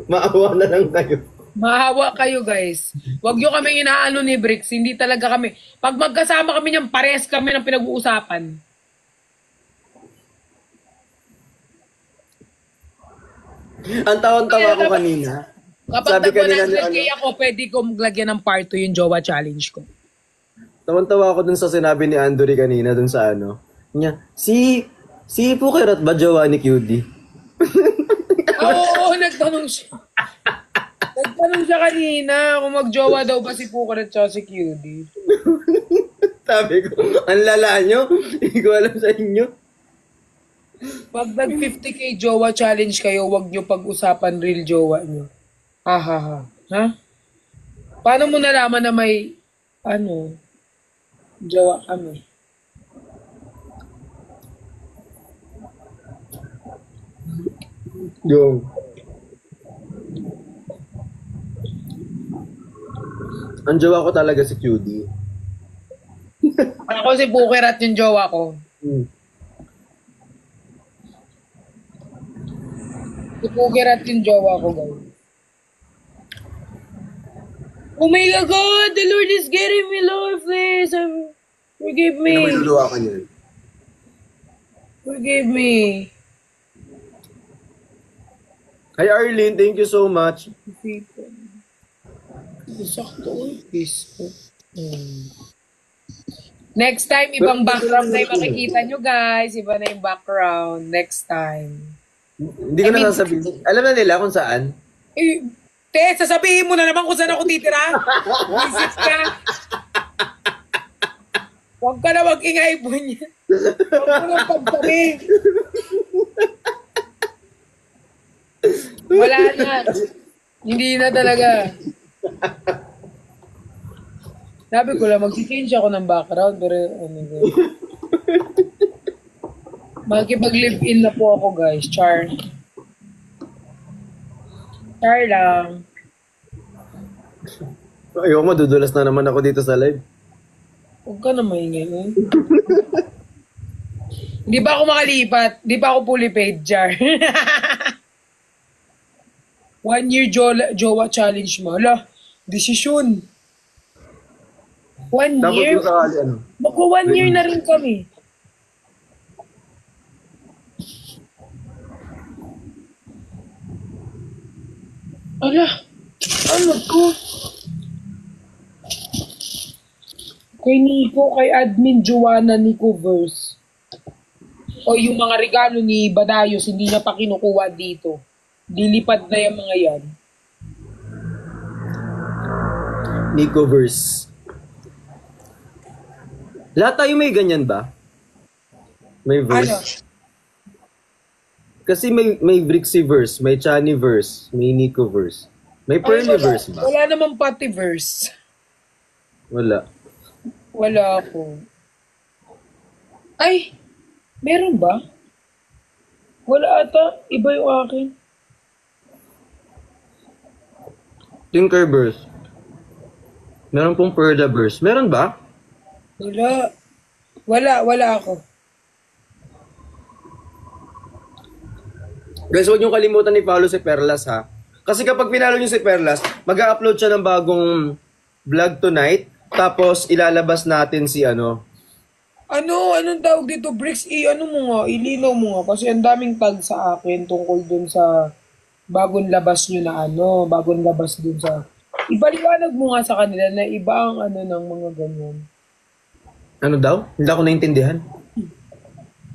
Maawa na lang kayo. Mahawa kayo, guys. Huwag nyo kami inaano ni Bricks. Hindi talaga kami. Pag magkasama kami niyan, pares kami ng pinag-uusapan. Ang tawan-tawa ko kanina. Kapag Sabi kanina ni nag-100K ako, pwede ko maglagyan ng part 2 yung Jowa Challenge ko. Tawan-tawa ko dun sa sinabi ni Andory kanina dun sa ano. Niya, si Pukirat ba jowa ni QD? Oo, nagtanong siya. Nagtanong siya kanina kung mag-jowa daw ba si Pukarat at si QD. Sabi ko, ang lala nyo. Hindi ko alam sa inyo. Pag nag-50K Jowa Challenge kayo, wag nyo pag-usapan real jowa nyo. Ha ha ha. Ha? Paano mo nalaman na may, ano, jowa kami? Yung. Ang jowa ko talaga si QD. Ako si Pukarat yung jowa ko. Si Pukarat yung jowa ko, guys. Oh my God! The Lord is getting me, Lord, please. Forgive me. Ano mo yung luwa ka niyan? Forgive me. Hi Arlene, thank you so much. Sakto. Peaceful. Next time, ibang background na yung makikita nyo, guys. Iba na yung background. Next time. Hindi ko na sasabihin. Alam na nila kung saan. Eh, sasabihin mo na naman kung saan ako titira. Visit ka. Huwag ka na mag-ingay po niya. Huwag mo nang pagsabi. Wala na. Hindi na talaga. Sabi ko lang, mag-change ako ng background. Pero, makikipag-live-in na po ako, guys. Char. Char lang. Ayoko, madudulas na naman ako dito sa live. Huwag ka na maingay. Hindi ba ako makalipat? Hindi pa ako fully paid, Char. 1 year Jowa Challenge mo. Ala, desisyon. 1 Tapos year? yung sakali, ano? Magwa 1 year na rin kami. Ala, ano to? Kay Nico, kay Admin Joanna Nicoverse. O yung mga regalo ni Badayos, hindi niya pa kinukuha dito. Dilipad na yung mga yan. Nicoverse. Lahat tayo may ganyan ba? May verse? Ano? Kasi may Brixiverse, may Chaniverse, may Nicoverse. May Pearlyverse ba? Wala namang Pativerse. Wala. Wala ako. Ay, meron ba? Wala ata. Iba yung akin. Tinkerverse. Meron pong Perdaverse. Meron ba? Wala. Wala ako. Guys, huwag niyong kalimutan i-follow si Perlas ha. Kasi kapag pinalo niyo si Perlas, mag-upload siya ng bagong vlog tonight. Tapos ilalabas natin si ano. Anong tawag dito, Bricks? Ano mo nga, ilinaw mo nga. Kasi ang daming tag sa akin tungkol dun sa bagong labas nyo na bagong labas dun sa... Ibaliwanag mo nga sa kanila na iba ang ng mga ganyan. Ano daw? Hindi ako naintindihan.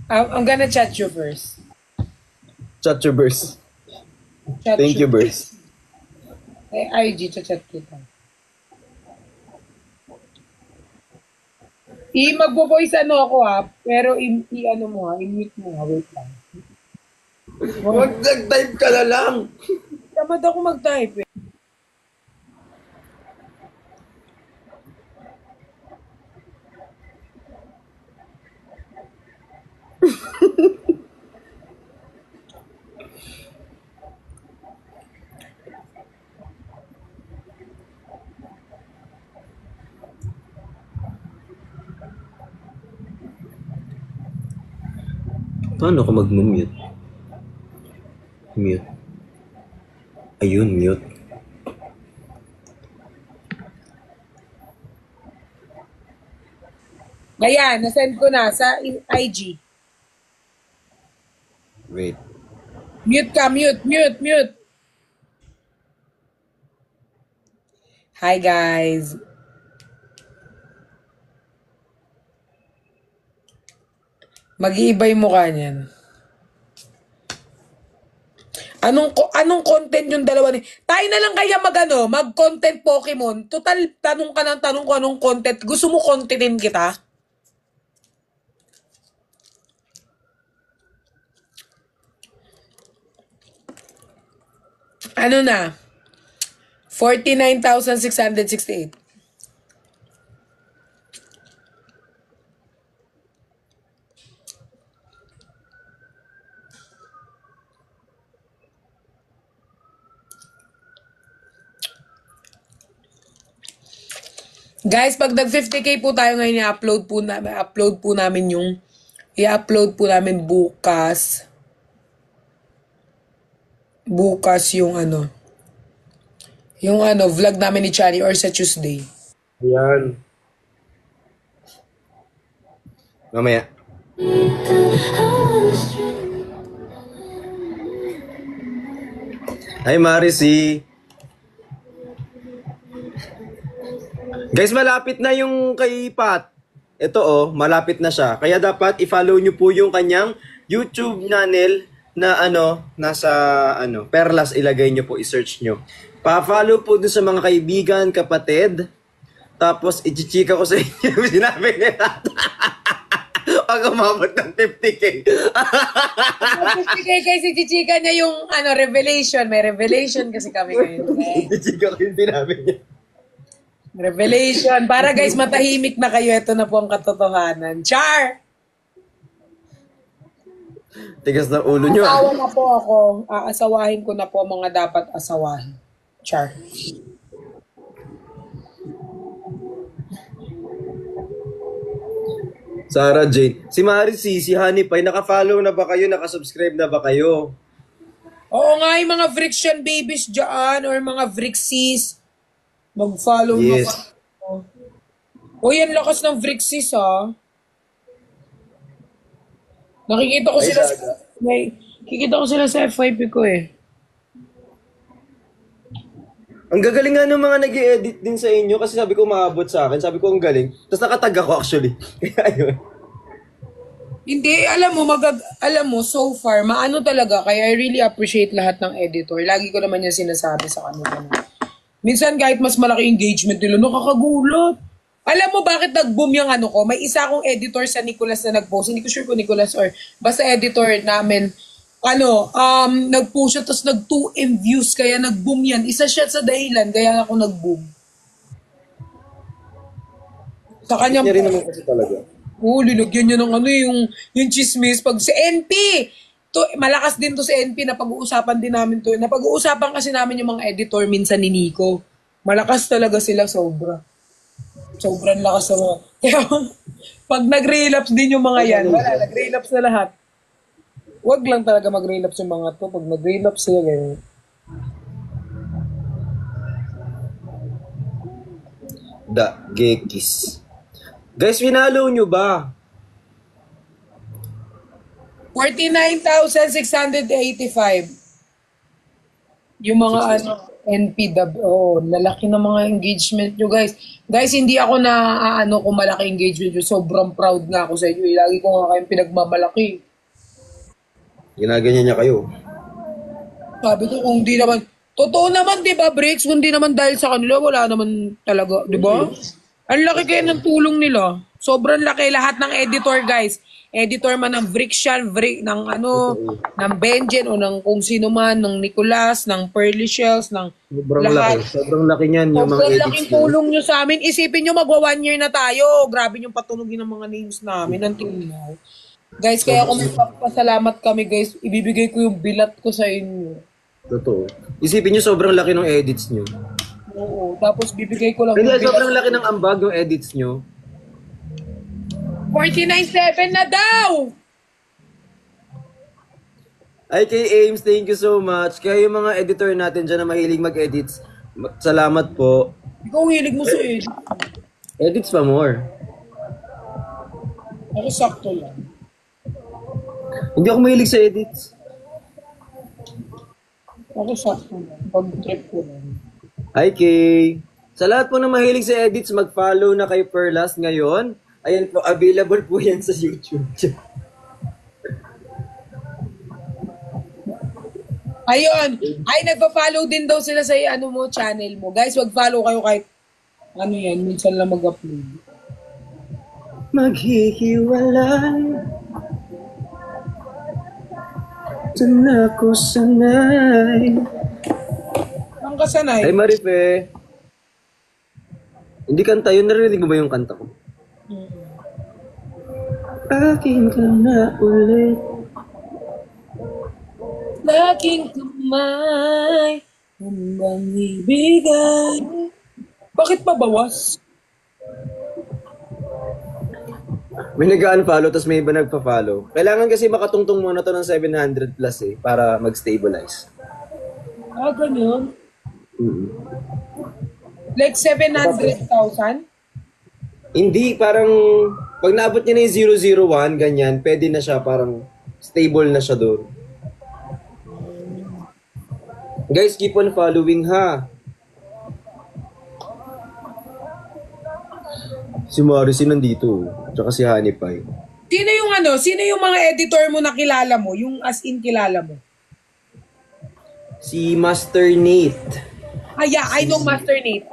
I'm gonna chat you first. Chat your verse. Chat Thank you, verse. IG, chat kita. Magvo-voice ako pero i-ano mo i-mute mo wait lang. Huwag nag-type ka na lang. Tamad ako mag-type Paano ko mag-mute? Mute. Ayun, mute. Ayan, nasend ko na sa IG. Wait. Mute ka, mute. Hi guys. Mag-iiba yung mukha niyan. Anong content yung dalawa ni... Tayo na lang kaya mag-content Pokemon. Total, tanong ka ng tanong ko anong content. Gusto mo contentin kita? Ano na? 49,668. Guys, pag nag 50k po tayo ngayon, i-upload po namin bukas. Bukas yung vlog namin ni Chari or sa Tuesday. Ayan. Mamaya. Hi, Marisi. Guys, malapit na yung kay Pat. Ito malapit na siya. Kaya dapat i-follow nyo po yung kanyang YouTube channel na nasa Perlas, ilagay nyo po, i-search nyo. Pa-follow po dun sa mga kaibigan, kapatid. Tapos, i-chichika ko sa inyo. Sinabi nila. Pag umabot ng 50k. 50k kasi chichika niya yung revelation. May revelation kasi kami ngayon. I-chichika ko yung sinabi niya. Revelation. Para guys, matahimik na kayo. Ito na po ang katotohanan. Char! Tigas na ulo nyo. Asawa na po ako. Aasawahin ko na po mga dapat asawahin. Char. Sarah Jane. Si Marisi, si Honey Pie, naka-follow na ba kayo? Naka-subscribe na ba kayo? Oo nga, yung mga Vrixian babies dyan or mga Vrixies. Mag-follow Yes. na kayo. O yan, lakas ng Vrixies Nakikita ko Ay, sila Daga. nakikita ko sila sa FYP ko Ang gagaling nga ng mga nag-i-edit din sa inyo kasi sabi ko maabot sa akin. Sabi ko ang galing. Tapos nakatag ako actually. Kaya ayun. Hindi, alam mo, so far, maano talaga. Kaya I really appreciate lahat ng editor. Lagi ko naman yung sinasabi sa kanila. Minsan kahit mas malaki engagement nila, nakakagulat. Alam mo bakit nag-boom yung ko? May isa akong editor sa Nicolas na nag-post. Hindi ko sure kung Nicolas or basta editor namin. Nag-post siya tapos nag 2M views kaya nag-boom yan. Isa siya sa dahilan kaya ako nag-boom. Sa kanya Niya rin naman kasi talaga. linagyan niya ng yung chismis. Pag sa NP, malakas din to sa NP na pag-uusapan din namin to. Napag-uusapan kasi namin yung mga editor minsan ni Nico. Malakas talaga sila sobra. Sobrang lakas sa mga. Kaya pag nag-relapse din yung mga yan, wala, nag-relapse na lahat. Wag lang talaga mag-relapse yung mga to. Pag mag-relapse sila, ganyan. Gekis. Guys, pinalo nyo ba? 49,685. Yung mga ano, NPW, lalaki na mga engagement nyo, guys. Guys, hindi ako na kung malaki engagement nyo. Sobrang proud nga ako sa inyo. Lagi ko nga kayong pinagmamalaki. Ginaganyan niya kayo. Sabi ko, kung di naman, totoo naman, di ba, Bricks? Kung di naman dahil sa kanila, wala naman talaga, di ba? Ang laki kaya ng tulong nila. Sobrang laki lahat ng editor, guys. Editor man ng Brixian, ng ng Benjen, o ng kung sino man, ng Nicolas, ng Pearly Shells, ng Sobrang lahat. laki. Sobrang laki niyan yung mga Sobrang edits laking niyo. tulong nyo sa amin. Isipin nyo, magwa 1 year na tayo. Grabe yung patunogin ng mga names namin until now. Guys, kaya kung magpapasalamat kami, guys, ibibigay ko yung bilat ko sa inyo. Totoo. Isipin niyo sobrang laki ng edits niyo. Oo, tapos bibigay ko lang Hindi, yung bilat. sobrang laki ng ambag yung edits niyo. 49.7 na daw! Ay, kay Ames, thank you so much. Kaya yung mga editor natin dyan na mahilig mag-edits, salamat po. Ikaw hilig mo sa edit. Edits pa more. Ako sakto lang. Hindi ako mahilig sa edits. Ako sakto lang. Pag-trip ko lang. Hi, Kay. Sa lahat po na mahilig sa edits, mag-follow na kay Perlas ngayon. Ayan po, available po yan sa YouTube. Ayun! Ay, nagpa-follow din daw sila sa channel mo. Guys, wag-follow kayo kahit yan, minsan lang mag-upload. Maghihiwalay. Doon ako sanay. Ang kasanay. Ay, Marife. Hindi kanta yun. Narinig mo ba yung kanta ko? Akin ka na ulit. Laking kamay, hanggang ibigay. Bakit pabawas? May nag-unfollow tapos may iba nagpa-follow. Kailangan kasi makatungtong muna to ng 700 plus para mag-stabilize. Ganun. Mm-hmm. Like 700,000? Hindi, parang pag naabot niya na yung 001, ganyan, pwede na siya, parang stable na siya doon. Guys, keep on following ha. Si Morrissey nandito, tsaka si Honey Pie. Sino yung mga editor mo na kilala mo? Yung as in kilala mo? Si Master Nate. Yeah, I know Master Nate.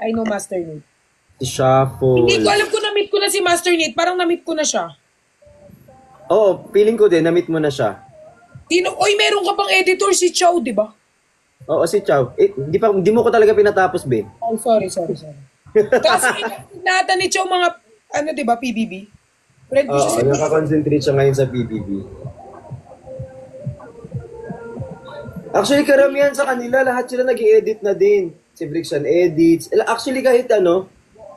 Si Shuffle. Hindi ko alam kung na-meet ko na si Master Nate. Parang na-meet ko na siya. Oo, feeling ko din, na-meet mo na siya. Meron ka pang editor si Chow, di ba? Oo, si Chow. Hindi mo ko talaga pinatapos, Ben. Oh, sorry. Kasi nata ni Chow mga, di ba, PBB? Friend ko siya. Oo, nakakonsentrate siya ngayon sa PBB. Actually, karamihan sa kanila, lahat sila nag-i-edit na din. Si Brixian edits. Actually, kahit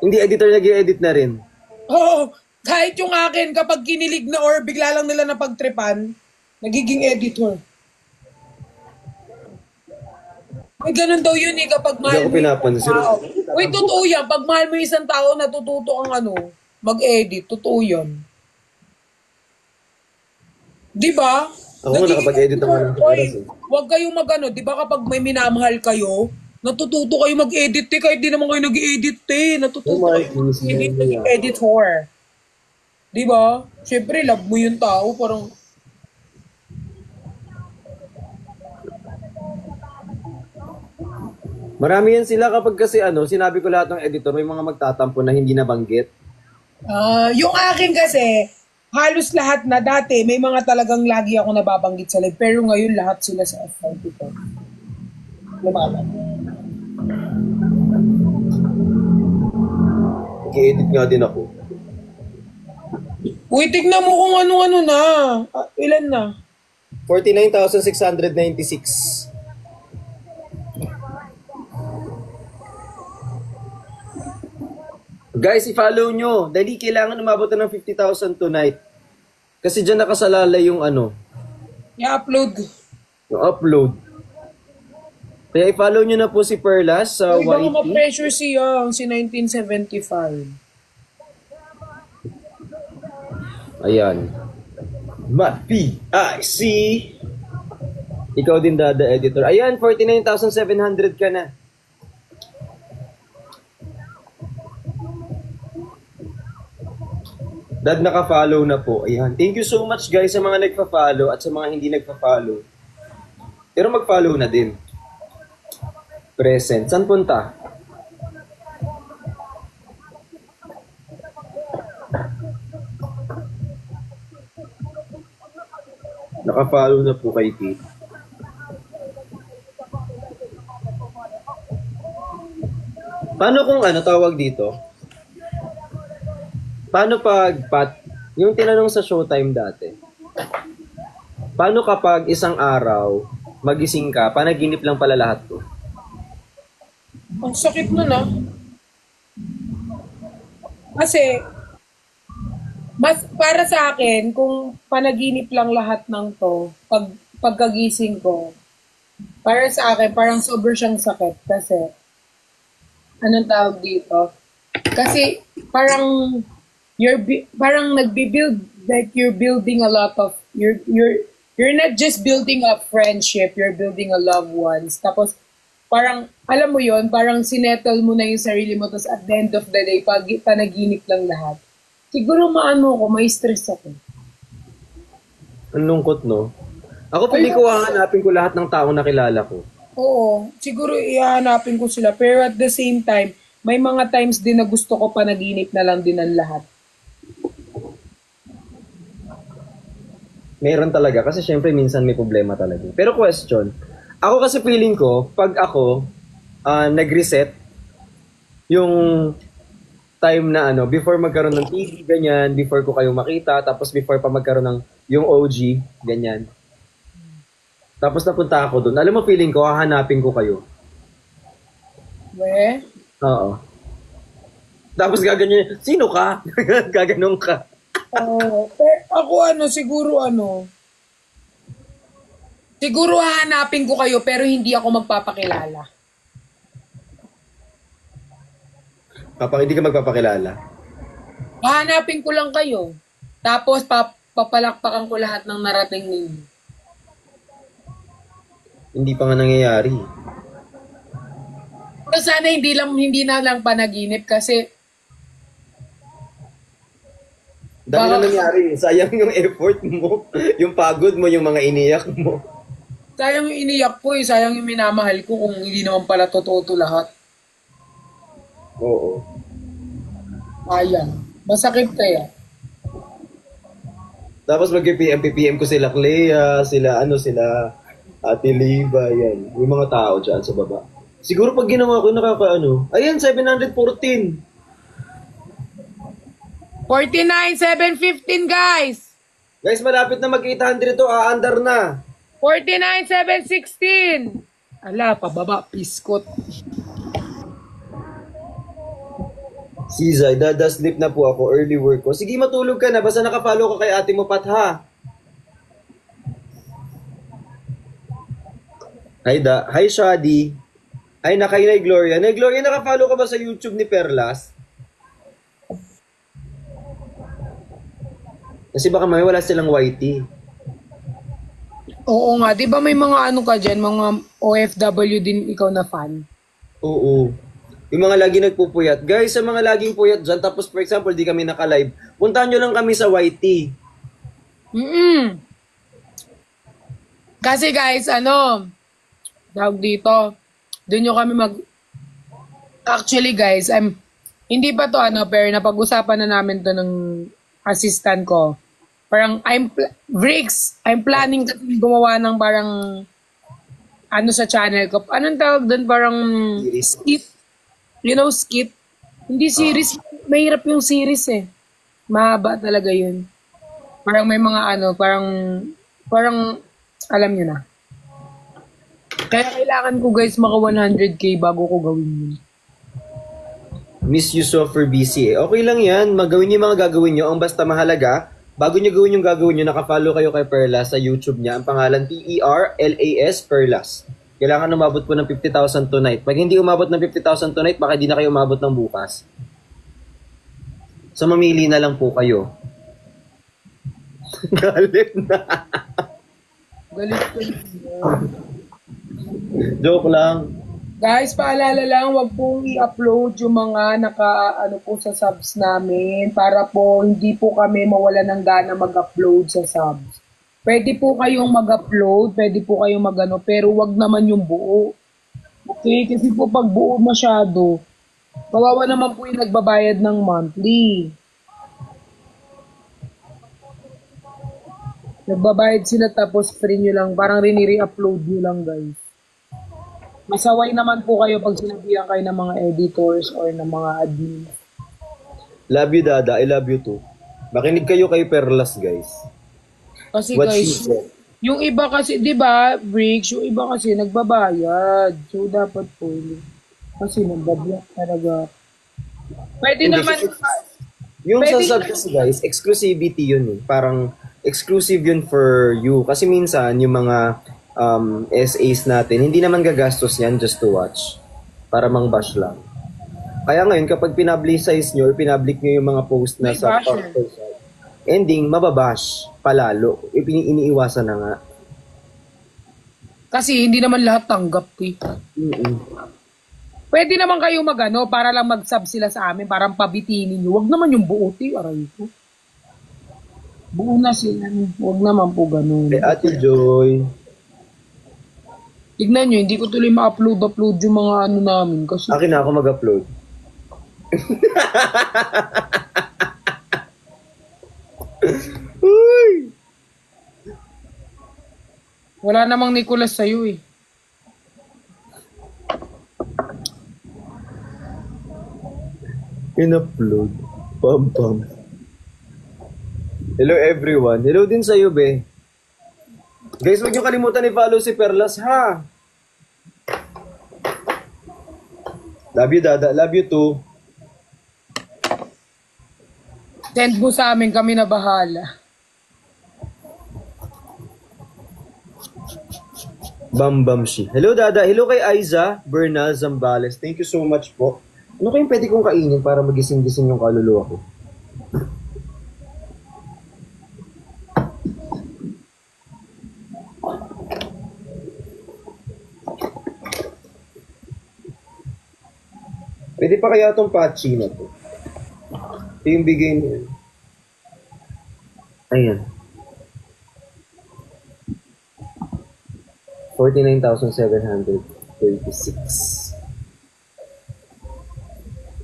hindi editor nag-i-edit na rin. Oo, kahit yung akin, kapag kinilig na or bigla lang nila napagtripan, nagiging editor. Ay, ganun daw yun kapag mahal Hindi ako pinapansin. Uy, totoo yan. Pag mahal mo isang tao, natututo kang mag-edit. Totoo yan. Di ba? Ako nga nakapag-edit naman ng oras Huwag kayong di ba kapag may minamahal kayo, natututo kayo mag-edit kahit di naman kayo nag-edit natututo kayo editor. Di ba? Siyempre, love mo yung tao, parang marami yan sila kapag kasi sinabi ko lahat ng editor, may mga magtatampo na hindi nabanggit. Yung akin kasi, halos lahat na dati, may mga talagang lagi ako nababanggit sa live, pero ngayon lahat sila sa FYP ko. Lumaban. Nag-edit nga din ako. Uy, tignan mo kung ano-ano na. Ilan na? 49,696. Guys, i-follow nyo. Dali, kailangan umabot na ng 50,000 tonight. Kasi dyan nakasalalay yung I-upload. Yung upload. Kaya i-follow nyo na po si Perlas sa Uy, baka YT. ma-pressure siya, si 1975. Ayan. P-I-C. Ikaw din, Dada Editor. Ayan, 49,700 ka na. Dad, naka-follow na po. Ayan. Thank you so much, guys, sa mga nagpa-follow at sa mga hindi nagpa-follow. Pero mag-follow na din. Present. Saan punta? Naka-follow na po kay Kate. Paano kung ano tawag dito? Paano pag yung tinanong sa Showtime dati? Paano kapag isang araw magising ka, panaginip lang pala lahat to? Ang sakit nun ah. Kasi, mas para sa akin, kung panaginip lang lahat ng to, pagkagising ko, para sa akin, parang sobrang siyang sakit. Kasi, anong tawag dito? Kasi, parang, parang nagbi-build, like you're building a lot of, you're not just building a friendship, you're building a loved ones. Tapos, parang, alam mo yon, parang sinettle mo na yung sarili mo, tapos at the end of the day, pag panaginip lang lahat, siguro maano ko, may stress ako. Ang lungkot, no? Ako pili ko hahanapin ko lahat ng taong nakilala ko. Oo, siguro ihahanapin ko sila. Pero at the same time, may mga times din na gusto ko panaginip na lang din ang lahat. Meron talaga, kasi syempre minsan may problema talaga. Pero question, ako kasi feeling ko, pag ako nag-reset, yung time na ano, before magkaroon ng TV, ganyan, before ko kayo makita, tapos before pa magkaroon ng yung OG, ganyan. Tapos napunta ako doon. Alam mo, feeling ko, hahanapin ko kayo. We? Oo. Tapos gaganyan, sino ka? Gaganong ka. Oo. Pero ako siguro hahanapin ko kayo pero hindi ako magpapakilala. Kapag hindi ka magpapakilala. Hahanapin ko lang kayo. Tapos papalakpakan ko lahat ng narating ninyo. Hindi pa nga nangyayari. Pero sana hindi na lang panaginip kasi Dami na nangyari. Sayang yung effort mo, yung pagod mo, yung mga iniyak mo. sayang yung iniyak ko eh, sayang yung minamahal ko kung hindi naman pala totoo to lahat. Oo. Sayang. Masakit kaya. Tapos mag-PPM ko sila Clea, sila Ate Liva, yan. Yung mga tao dyan sa baba. Siguro pag ginawa ko ayan, 714. 49,715 guys! Guys, malapit na mag-800 to, aandar na. 49,716! Ala, pababa, piskot. Sizay, sleep na po ako, early work ko. Sige, matulog ka na, basta nakafollow ka kay ate mo, Pat, ha? Hi, Shadi. Ay, Nay Gloria. Nay Gloria, nakafollow ka ba sa YouTube ni Perlas? Kasi baka may wala silang YT. Oo nga, di ba may mga ano ka dyan, mga OFW din ikaw na fan? Oo. Yung mga lagi nagpupuyat. Guys, sa mga laging puyat dyan, tapos for example, di kami naka-live, puntahan nyo lang kami sa YT. Kasi guys, tawag dito, doon nyo kami Actually guys, hindi pa to pero napag-usapan na namin to ng assistant ko. Parang, Bricks, I'm planning gumawa ng parang, sa channel ko. Anong tawag doon? Parang, skit. You know, skit. Hindi series. Mahirap yung series eh. Mahaba talaga yun. Parang may mga parang, alam nyo na. Kaya kailangan ko guys maka 100k bago ko gawin yun. Miss you so for busy eh. Okay lang yan. Magawin niyo yung mga gagawin nyo. Ang basta mahalaga, bago nyo gawin yung gagawin nyo, nakafollow kayo kay Perlas sa YouTube niya. Ang pangalan, Perlas, Perlas. Kailangan umabot po ng 50,000 tonight. Pag hindi umabot ng 50,000 tonight, baka hindi na kayo umabot ng bukas. So, mamili na lang po kayo. Galit na. Galit ko. Joke lang. Guys, paalala lang, wag pong i-upload yung mga ano po sa subs namin para po hindi po kami mawala ng gana mag-upload sa subs. Pwede po kayong mag-upload, pwede po kayong magano, pero wag naman yung buo. Okay? Kasi po pag buo masyado, kawawa naman po yung nagbabayad ng monthly. Nagbabayad sila tapos free nyo lang, parang rini-re-upload nyo lang guys. Masaway naman po kayo pag sinabihan kayo ng mga editors or ng mga admin. Love you, Dada. I love you too. Makinig kayo kay Perlas, guys. Kasi What guys, she said. yung iba kasi, di ba, Briggs, yung iba kasi nagbabayad. So, dapat po, kasi nagbablock talaga. Pwede Hindi, naman, Yung Pwede sa subs, guys, exclusivity yun eh. Parang exclusive yun for you. Kasi minsan, yung mga SAs natin, hindi naman gagastos yan just to watch. Para mang-bash lang. Kaya ngayon, kapag pinablicize nyo or pinablik nyo yung mga post na May sa basher. ending, mababash palalo. Iniiwasan na nga. kasi hindi naman lahat tanggap eh. Mm-mm. Pwede naman kayo magano para lang mag-sub sila sa amin, parang pabitinin nyo. Wag naman yung buo, aray ko. Buo na sila. Wag naman po ganun. Kay Ate Joy. Tignan nyo, hindi ko tuloy ma-upload yung mga ano namin. Kasi Akin na ako mag-upload. Uy! wala namang Nicolas sa'yo eh. In-upload. Pam pam. Hello everyone. Hello din sa'yo, be. Guys, huwag niyo kalimutan i-follow si Perlas, ha? Love you, Dada. Love you too. Send mo sa amin, kami na bahala. Bam Bam Shi. Hello, Dada. Hello kay Aiza Bernal Zambales. Thank you so much po. Ano kayong pwede kong kainin para magising-gising yung kaluluwa ko? Pwede pa kaya itong patchy na to? Ito yung bigay niya. Ayan. 49,736.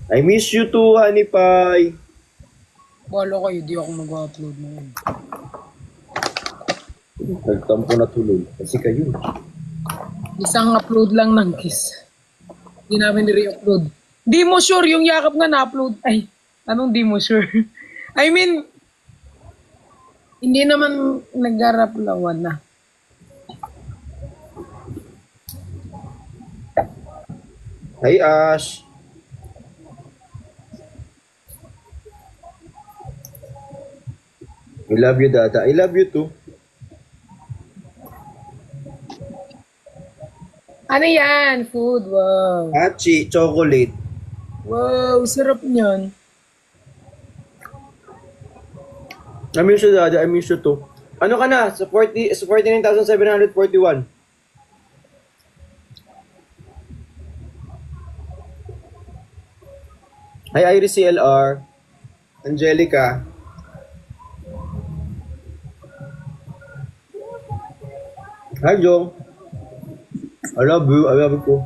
I miss you too, Honey Pie. Wala kayo, di ako mag-upload na yun. Nagtampo na tuloy. Kasi kayo. Isang upload lang ng kiss. Hindi namin ni-re-upload. Di mo sure yung yakap nga na-upload. Ay, anong di mo sure? I mean, hindi naman nag-araplawan na. Hi, Ash. I love you, Dada. I love you too. Ano yan? Food, wow. Hachi, chocolate. Wow, sarap niyan. I miss you, Dada. I miss you too. Ano ka na? Sa 49,741. Hi, Iris CLR. Angelica. Hi, Jong. I love you. I love you.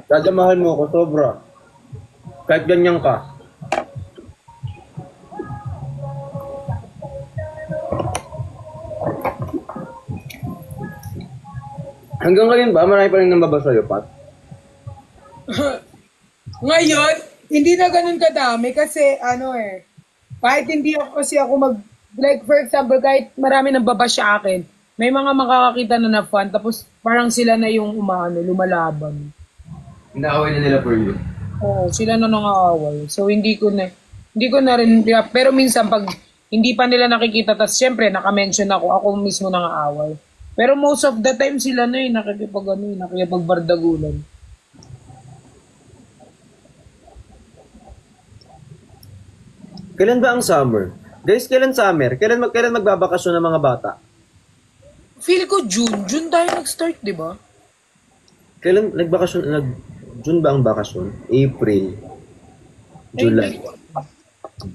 Dadamahan mo ako, sobra. Kahit ganyan ka. Hanggang ngayon ba, marami pa rin nambaba sa'yo, Pat? Ngayon, Hindi na ganun kadami kasi kahit hindi ako kasi ako like for example, kahit marami nang baba sa akin, may mga makakakita na na fan, tapos parang sila na yung lumalaban. Inaaway na nila for you. Oo, sila na nangaaway. So hindi ko na rin, pero minsan pag hindi pa nila nakikita, tas syempre naka-mention ako mismo nangaaway. Pero most of the time sila na nakikipagbardagulan. Kailan ba ang summer? Guys, kailan summer? Kailan magbabakasyon ng mga bata? Feel ko June tayo nag-start, di ba? Kailan June ba ang bakasyon? April, July,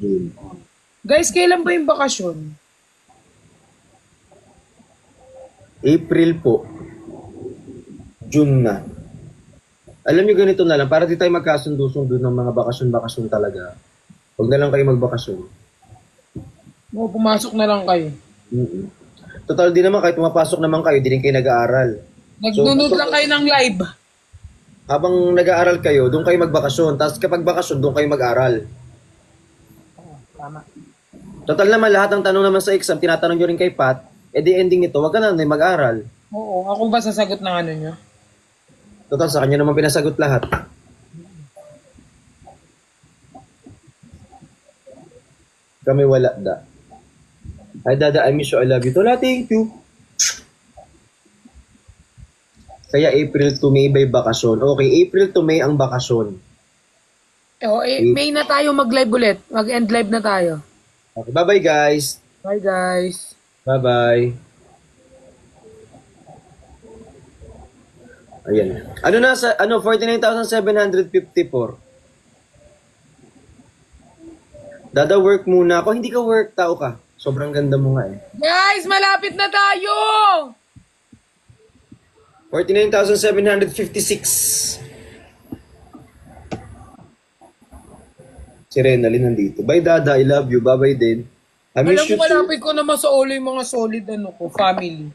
June. Guys, kailan ba yung bakasyon? April po. June na. Alam niyo ganito na lang, para di tayo magkasundo-sundo ng mga bakasyon talaga. Huwag na lang kayo magbakasyon. Pumasok na lang kayo. Mm-mm. Total, di naman kahit pumapasok naman kayo, di rin kayo nag-aaral. Nagdunod lang kayo ng live. Habang nag-aaral kayo, doon kayo magbakasyon. Tapos kapag bakasyon, doon kayo mag-aaral. Tama. Total naman, lahat ng tanong naman sa exam, tinatanong nyo rin kay Pat, di ending nito, wag ka na mag-aaral. Oo, ako ba sasagot ng ano nyo? Total, sa kanya naman pinasagot lahat. Kami wala da. Ay, Dada, I miss you, I love you. Tola, thank you. Kaya April to May by bakasyon. Okay, April to May ang bakasyon. May na tayo mag-live ulit. Mag-end live na tayo. Okay, bye-bye guys. Bye guys. Bye-bye. Ayan. 49,754. Dada, work muna ako. Hindi ka work, tao ka. Sobrang ganda mo nga eh. Guys, malapit na tayo! 49,756. Si Renalyn nandito. Bye, Dada. I love you. Bye-bye din. I miss Alam you mo, too. malapit ko na masaolo yung mga solid family.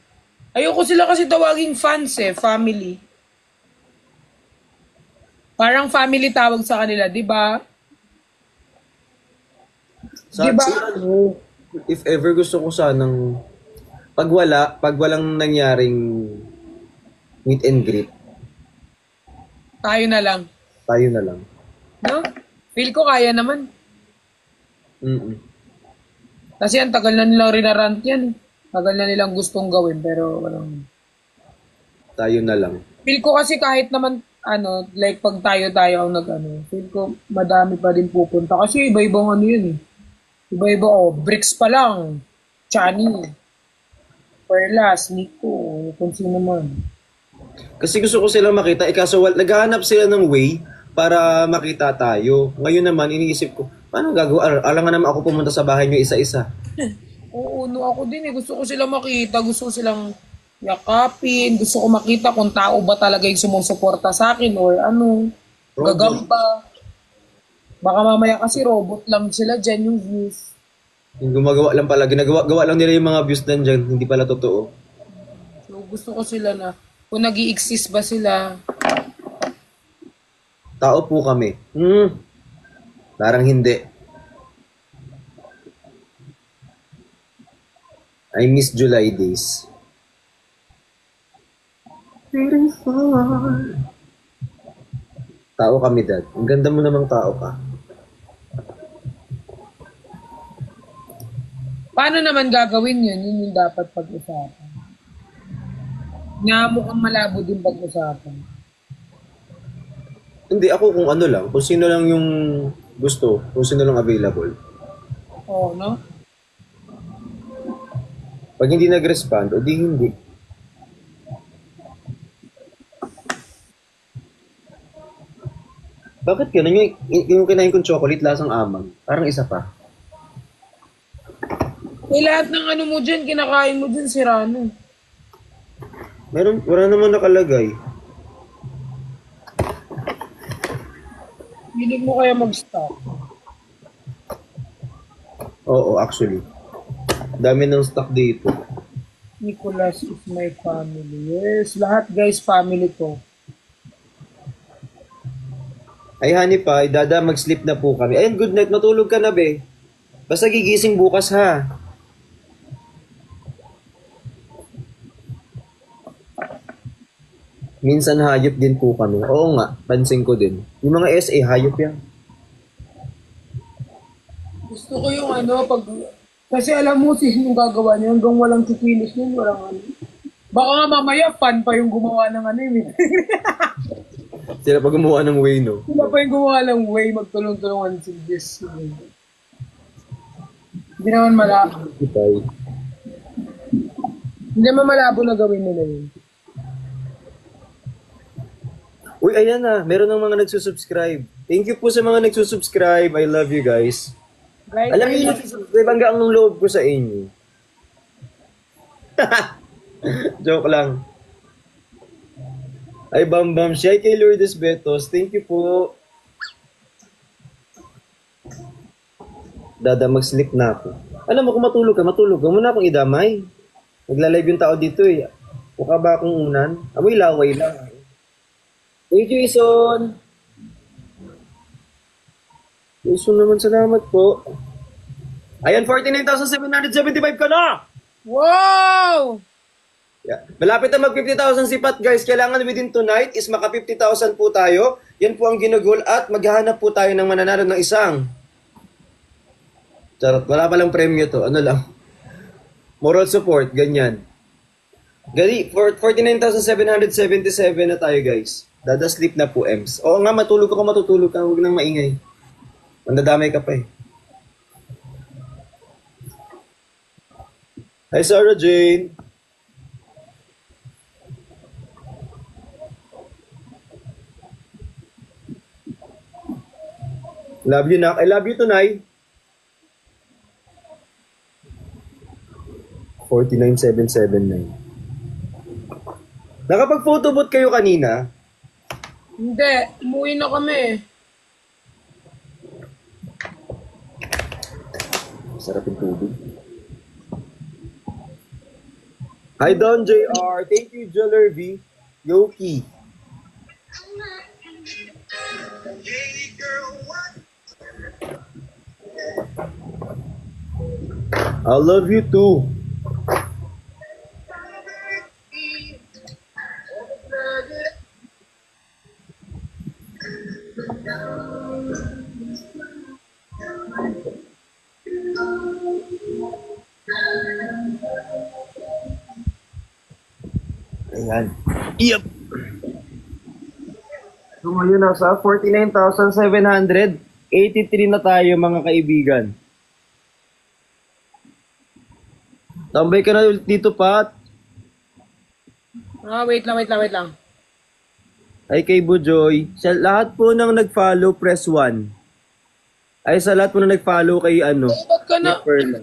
Ayoko sila kasi tawaging fans family. Parang family tawag sa kanila, di ba? Diba? If ever gusto ko sanang pag walang nangyaring meet and greet, Tayo na lang. tayo na lang. No? Feel ko kaya naman. Mm-mm. Kasi ang tagal na nilang rinarant yan. Tagal na nilang gustong gawin, pero walang... Tayo na lang. Feel ko kasi kahit naman, like pag tayo ang feel ko madami pa din pupunta. Kasi iba-ibang yun eh. Iba-iba, Bricks pa lang. Chani. Perlas, Nico, kung sino man. Kasi gusto ko silang makita, kaso naghahanap sila ng way para makita tayo. Ngayon naman, iniisip ko, paano gagawa? Alam nga naman ako pumunta sa bahay niyo isa-isa. Oo, ako din eh. Gusto ko silang makita. Gusto ko silang yakapin. Gusto ko makita kung tao ba talaga yung sumusuporta sa akin or gagamba. Baka mamaya kasi robot lang sila dyan yung views. Yung gumagawa lang pala, gawa lang nila yung mga views dyan, hindi pala totoo. So gusto ko sila na, kung nag-i-exist ba sila. Tao po kami. Parang hindi. I miss July days. Very far. Tao kami, Dad. Ang ganda mo namang tao ka. Paano naman gagawin yun? Yun yung dapat pag-usapan. Na mukhang malabo din pag-usapan. Hindi, ako kung ano lang. Kung sino lang yung gusto. Kung sino lang available. Oo, no? Pag hindi nag-respond, o di hindi. Bakit ganun? Yung kinain kong chocolate, lasang amang. Parang isa pa. Lahat ng mo dyan, kinakain mo dyan, sirano. Wala naman nakalagay. Hilig mo kaya mag-stop. Oo, actually. Dami ng stock dito. Nicholas is my family. Yes, lahat guys, family ko. Ay, honey pie, dada, mag-sleep na po kami. Ayun, good night, matulog ka na, be. Basta gigising bukas, ha. Minsan hayop din po kami. Oo nga, pansin ko din. Yung mga SA, hayop yan. Gusto ko yung ano, pag... Kasi alam mo, sino yung gagawa niya, hanggang walang kikilos niyan, walang ano. Baka nga mamaya, fan pa yung gumawa ng ano yun. Sila pa gumawa ng way, no? Sila pa yung gumawa ng way, magtulong-tulungan si this. Hindi naman malabo. Bye. Hindi naman malabo na gawin nila yun. Uy, ayan na. Meron ng mga nagsusubscribe. Thank you po sa mga nagsusubscribe. I love you guys. Guys, Alam niyo yung nagsusubscribe hanggang ang loob ko sa inyo. Joke lang. Ay, Bam siya. Kay Lourdes Betos. Thank you po. Dada, mag-sleep na ako. Alam mo, kung matulog ka. Muna akong idamay. Nagla-live yung tao dito eh. Mukha ba akong unan? Amoy laway lang. Thank you, Ison. Ison naman, salamat po. Ayan, 49,775 ka na! wow! Yeah. Malapit na mag 50,000 si Pat, guys. Kailangan within tonight is maka 50,000 po tayo. Yan po ang ginugol at maghahanap po tayo ng mananalo ng isang. Charot, wala palang premyo to. Ano lang. Moral support, ganyan. Gali, 49,777 na tayo, guys. Dada sleep na po, Ems. Oo nga, matulog ka, matutulog ka. Huwag nang maingay. Mandadamay ka pa eh. Hi, Sarah Jane. Love you, Nak. I love you, Tunay. 49779. Nakapag-photobot kayo kanina? Hindi, umuwi na kami. Sarap yung tubig. Hi, Don JR. Thank you, Jolerby. Yoki. I love you too. Ayan. Yep. So ngayon nasa 49,783 na tayo mga kaibigan. Tambay ka na ulit dito, Pat. Wait lang. Ay kay Bujoy. Sa lahat po ng nag-follow, press 1. Ay sa lahat po na nag-follow kay ano. Ba't ka na, kay Perla.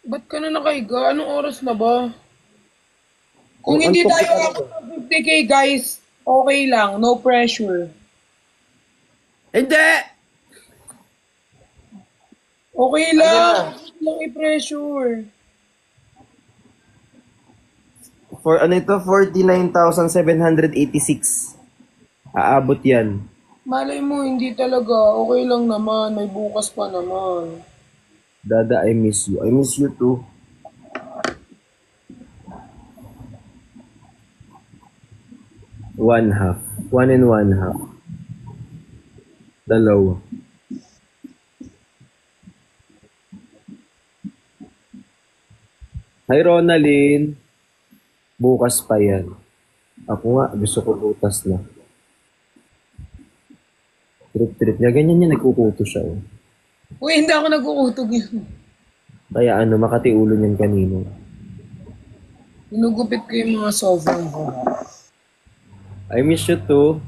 ba't ka na nakaiga? Anong oras na ba? Kung Ang hindi antok tayo ko ako ng 50k guys, okay lang. No pressure. Hindi! Okay lang. Huwag lang i-pressure. For ano ito? 49,786. Aabot yan. Malay mo, hindi talaga. Okay lang naman. May bukas pa naman. Dada, I miss you. I miss you too. One half. 1 and 1/2. Dalawa. Hi, Ronaldin. Bukas pa yan. Ako nga, gusto ko butas na. Trip niya. Ganyan niya, nagkukuto siya. Oh. Uy, hindi ako nag-uutog yun. Kaya ano, makati ulo niyan kanino. Inugupit ko yung mga sobrang ko. I miss you too.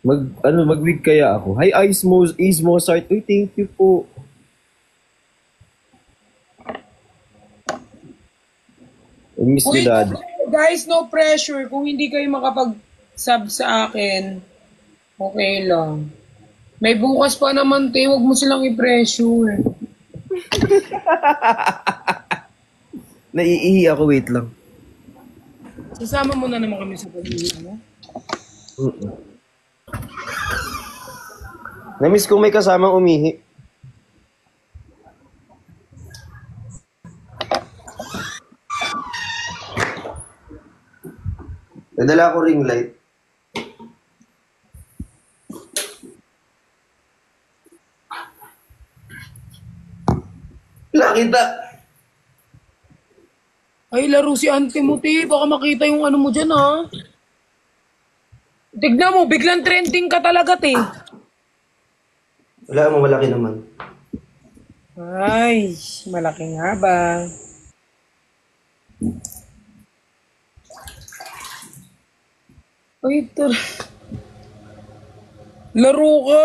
Mag-wig kaya ako. Hi, Is Mozart. Uy, thank you po. I miss you, Uy, Dad. guys, no pressure. Kung hindi kayo makapag-sub sa akin, okay lang. May bukas pa naman, te. Huwag mo silang i-pressure. Naiihi ako, wait lang. Sasama mo na naman kami sa pag-iwi, ano? Mm-mm. Na-miss kong may kasamang umihi. Nadala ko ring light. Wala kita. Ay, laro si Ante mo, te. Baka makita yung ano mo dyan, ha? Tignan mo, biglang trending ka talaga, te. Wala mo, malaki naman. Ay, malaki nga ba? Ay, ito. Laro ka.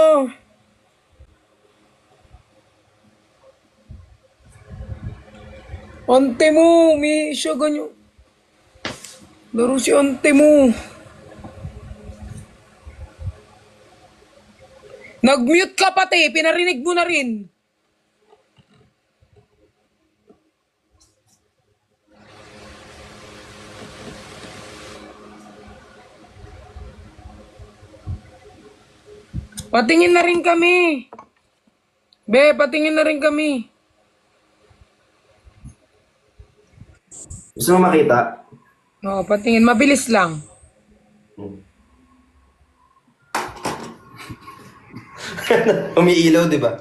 Ante mo, may siya ganyan. Laro si ante mo. Nag-mute ka pati, pinarinig mo na rin. Patingin na rin kami. Be, patingin na rin kami. Gusto mo makita? Oo, patingin. Mabilis lang. Umiilaw, di ba?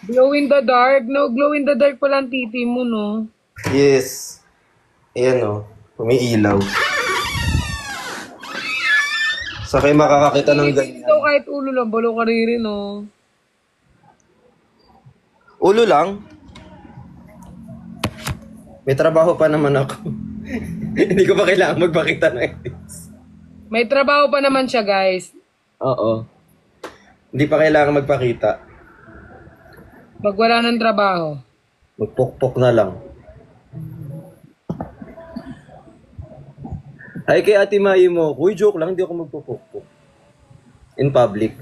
Glow in the dark. No, glow in the dark pala ang titi mo, no? Yes. Ayan o. Umiilaw. Sa kayo makakakita ng ganyan. Ito kahit ulo lang, balo ka rin, no? Ulo lang? May trabaho pa naman ako. Hindi ko pa kailangan magpakita ng edits. May trabaho pa naman siya, guys. Oo. Hindi pa kailangan magpakita. Pag wala ng trabaho. Magpukpok na lang. Ay kay Ate Mayi mo, uy, joke lang, hindi ako magpupukpok. In public.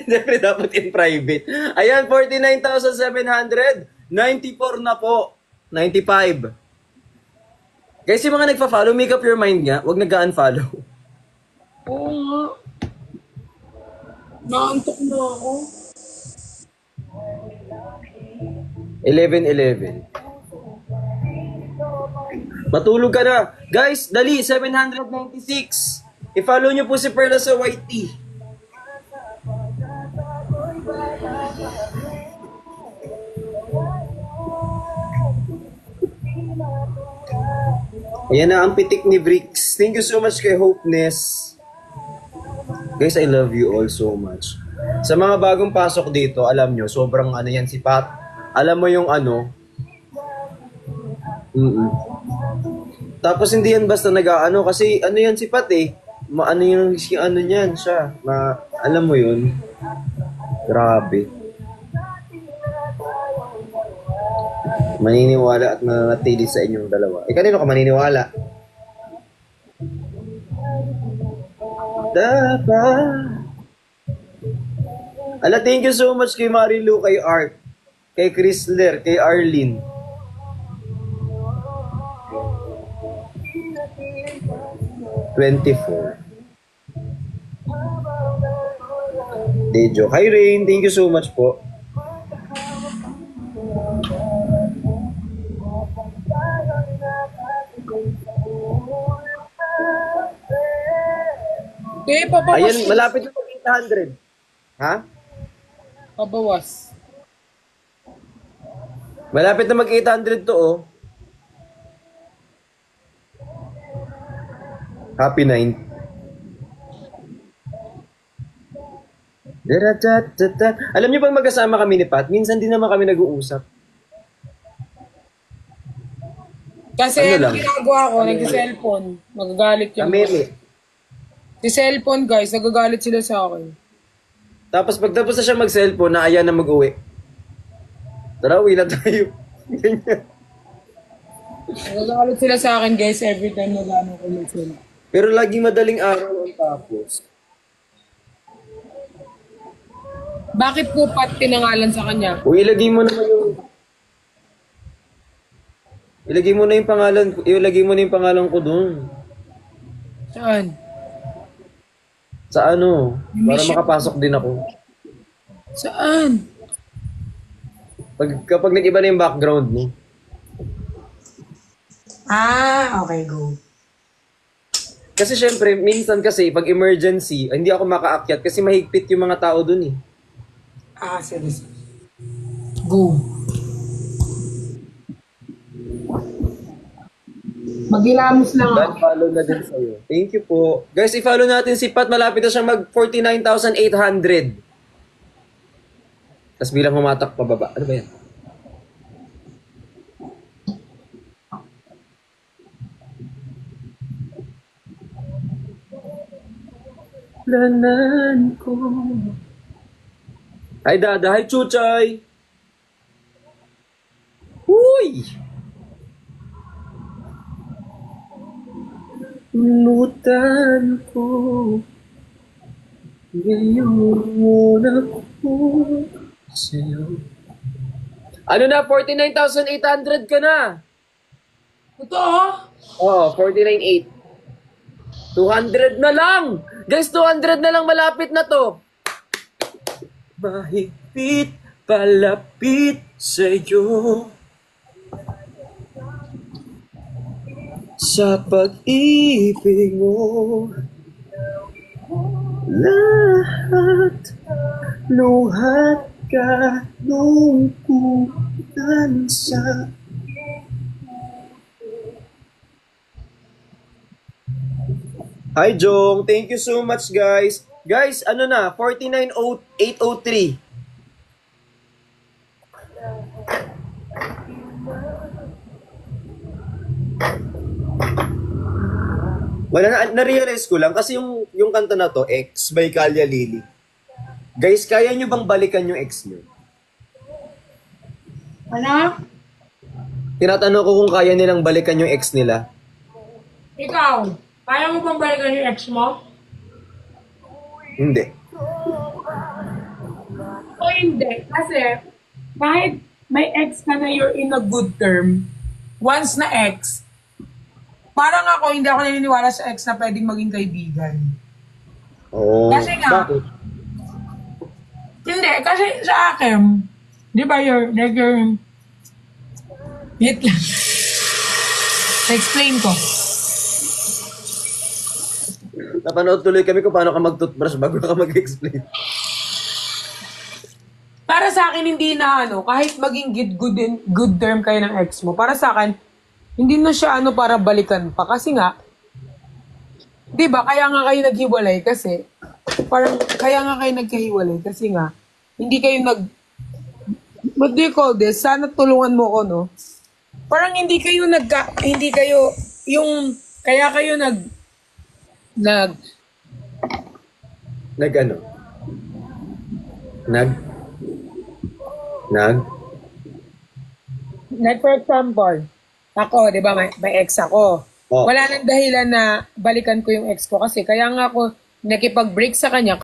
Siyempre dapat in private. Ayan, 49,700. 94 na po. 95. Guys, yung mga nagpa-follow, make up your mind nga. Huwag nag-unfollow. Oo nga. Naantok na ako. 11-11. Matulog ka na. Guys, dali, 796. I-follow nyo po si Perla sa YT. Ayan na ang pitik ni Bricks. Thank you so much kay Hopeness. Guys, I love you all so much. Sa mga bagong pasok dito, alam nyo, sobrang ano yan si Pat. Alam mo yung ano. Tapos hindi yan basta nag-ano kasi ano yan si Pat eh. Ano yung ano niyan siya. Alam mo yun. Grabe. Maniniwala at mananatili sa inyong dalawa. Eh, kanino ka maniniwala? Dapat. Ala, thank you so much kay Marilu, kay Art, kay Chrysler, kay Arlene. $24. Dejo. Hi, Rain. Thank you so much po. Pabawas. Ayan, malapit na po 800. Ha? Pabawas. Malapit na mag-800 to, oh. Happy 9. Alam niyo bang magkasama kami ni Pat? Minsan din naman kami nag-uusap. Kasi Ano ano lang? ginagawa ko, nag-cellphone. Magagalit yung... Kami. Si cellphone, guys, nagagalit sila sa akin. Tapos pagtapos na siya mag-cellphone, naaya na mag-uwi. Tara, uwi na tayo. Ganyan. Nagagalit sila sa akin, guys, every time na gano'n ko sila. Pero laging madaling araw ang tapos. Bakit po Pat tinangalan sa kanya? Kung ilagay mo naman yung... Ilagay mo na yung pangalan, ilagay mo na yung pangalan ko doon. Saan? Sa ano? Para Mission. makapasok din ako. Saan? Kapag nag-iba na yung background mo. Ah, okay, go. Kasi syempre, minsan kasi, pag emergency, hindi ako makaakyat kasi mahigpit yung mga tao dun eh. Ah, sige. Go. Maghilamos lang Dan, ako. follow na din sa'yo. Thank you po. Guys, i-follow natin si Pat. Malapit na siya mag 49,800. Tapos bilang humatak pababa. Ano ba yan? Lanan ko. Hi, Dada. Hi, Chuchay. Uy! Lutan ko. Ngayon ako sa'yo. Ano na? 49,800 ka na. Totoo? Oo, 49,800. 200 na lang! Guys, 200 na lang, malapit na to. Mahigpit, palapit sa'yo. Sa pag-ibig mo, lahat luhat ka lungkutan sa... Hi, Jong. Thank you so much, guys. Guys, ano na? 49,803. Wala na, na-realize ko lang kasi yung kanta na to, X by Kalya Lily. Guys, kaya nyo bang balikan yung ex nyo? Ano? Tinatanong ko kung kaya nilang balikan yung ex nila. Ikaw, kaya mo bang balikan yung ex mo? Hindi. O hindi. Kasi, kahit may ex ka na you're in a good term, once na ex, parang ako, hindi ako naniniwala sa ex na pwedeng maging kaibigan. Oh, Kasi nga, bakit? Hindi, kasi sa akin, di ba wait lang. Explain ko. Napanood tuloy kami kung paano ka mag-toothbrush bago ka mag-explain. Para sa akin, hindi na kahit maging good term kayo ng ex mo, para sa akin, hindi na siya para balikan pa. Kasi nga, di ba, kaya nga kayo naghiwalay kasi, kaya nga kayo nagkahiwalay kasi nga, hindi kayo what do you call this? Sana tulungan mo ko, no? Parang hindi kayo kaya kayo Nag ano? like for example, ako, di ba, may ex ako. Oh. Wala nang dahilan na balikan ko yung ex ko kasi kaya nga ako nakipag-break sa kanya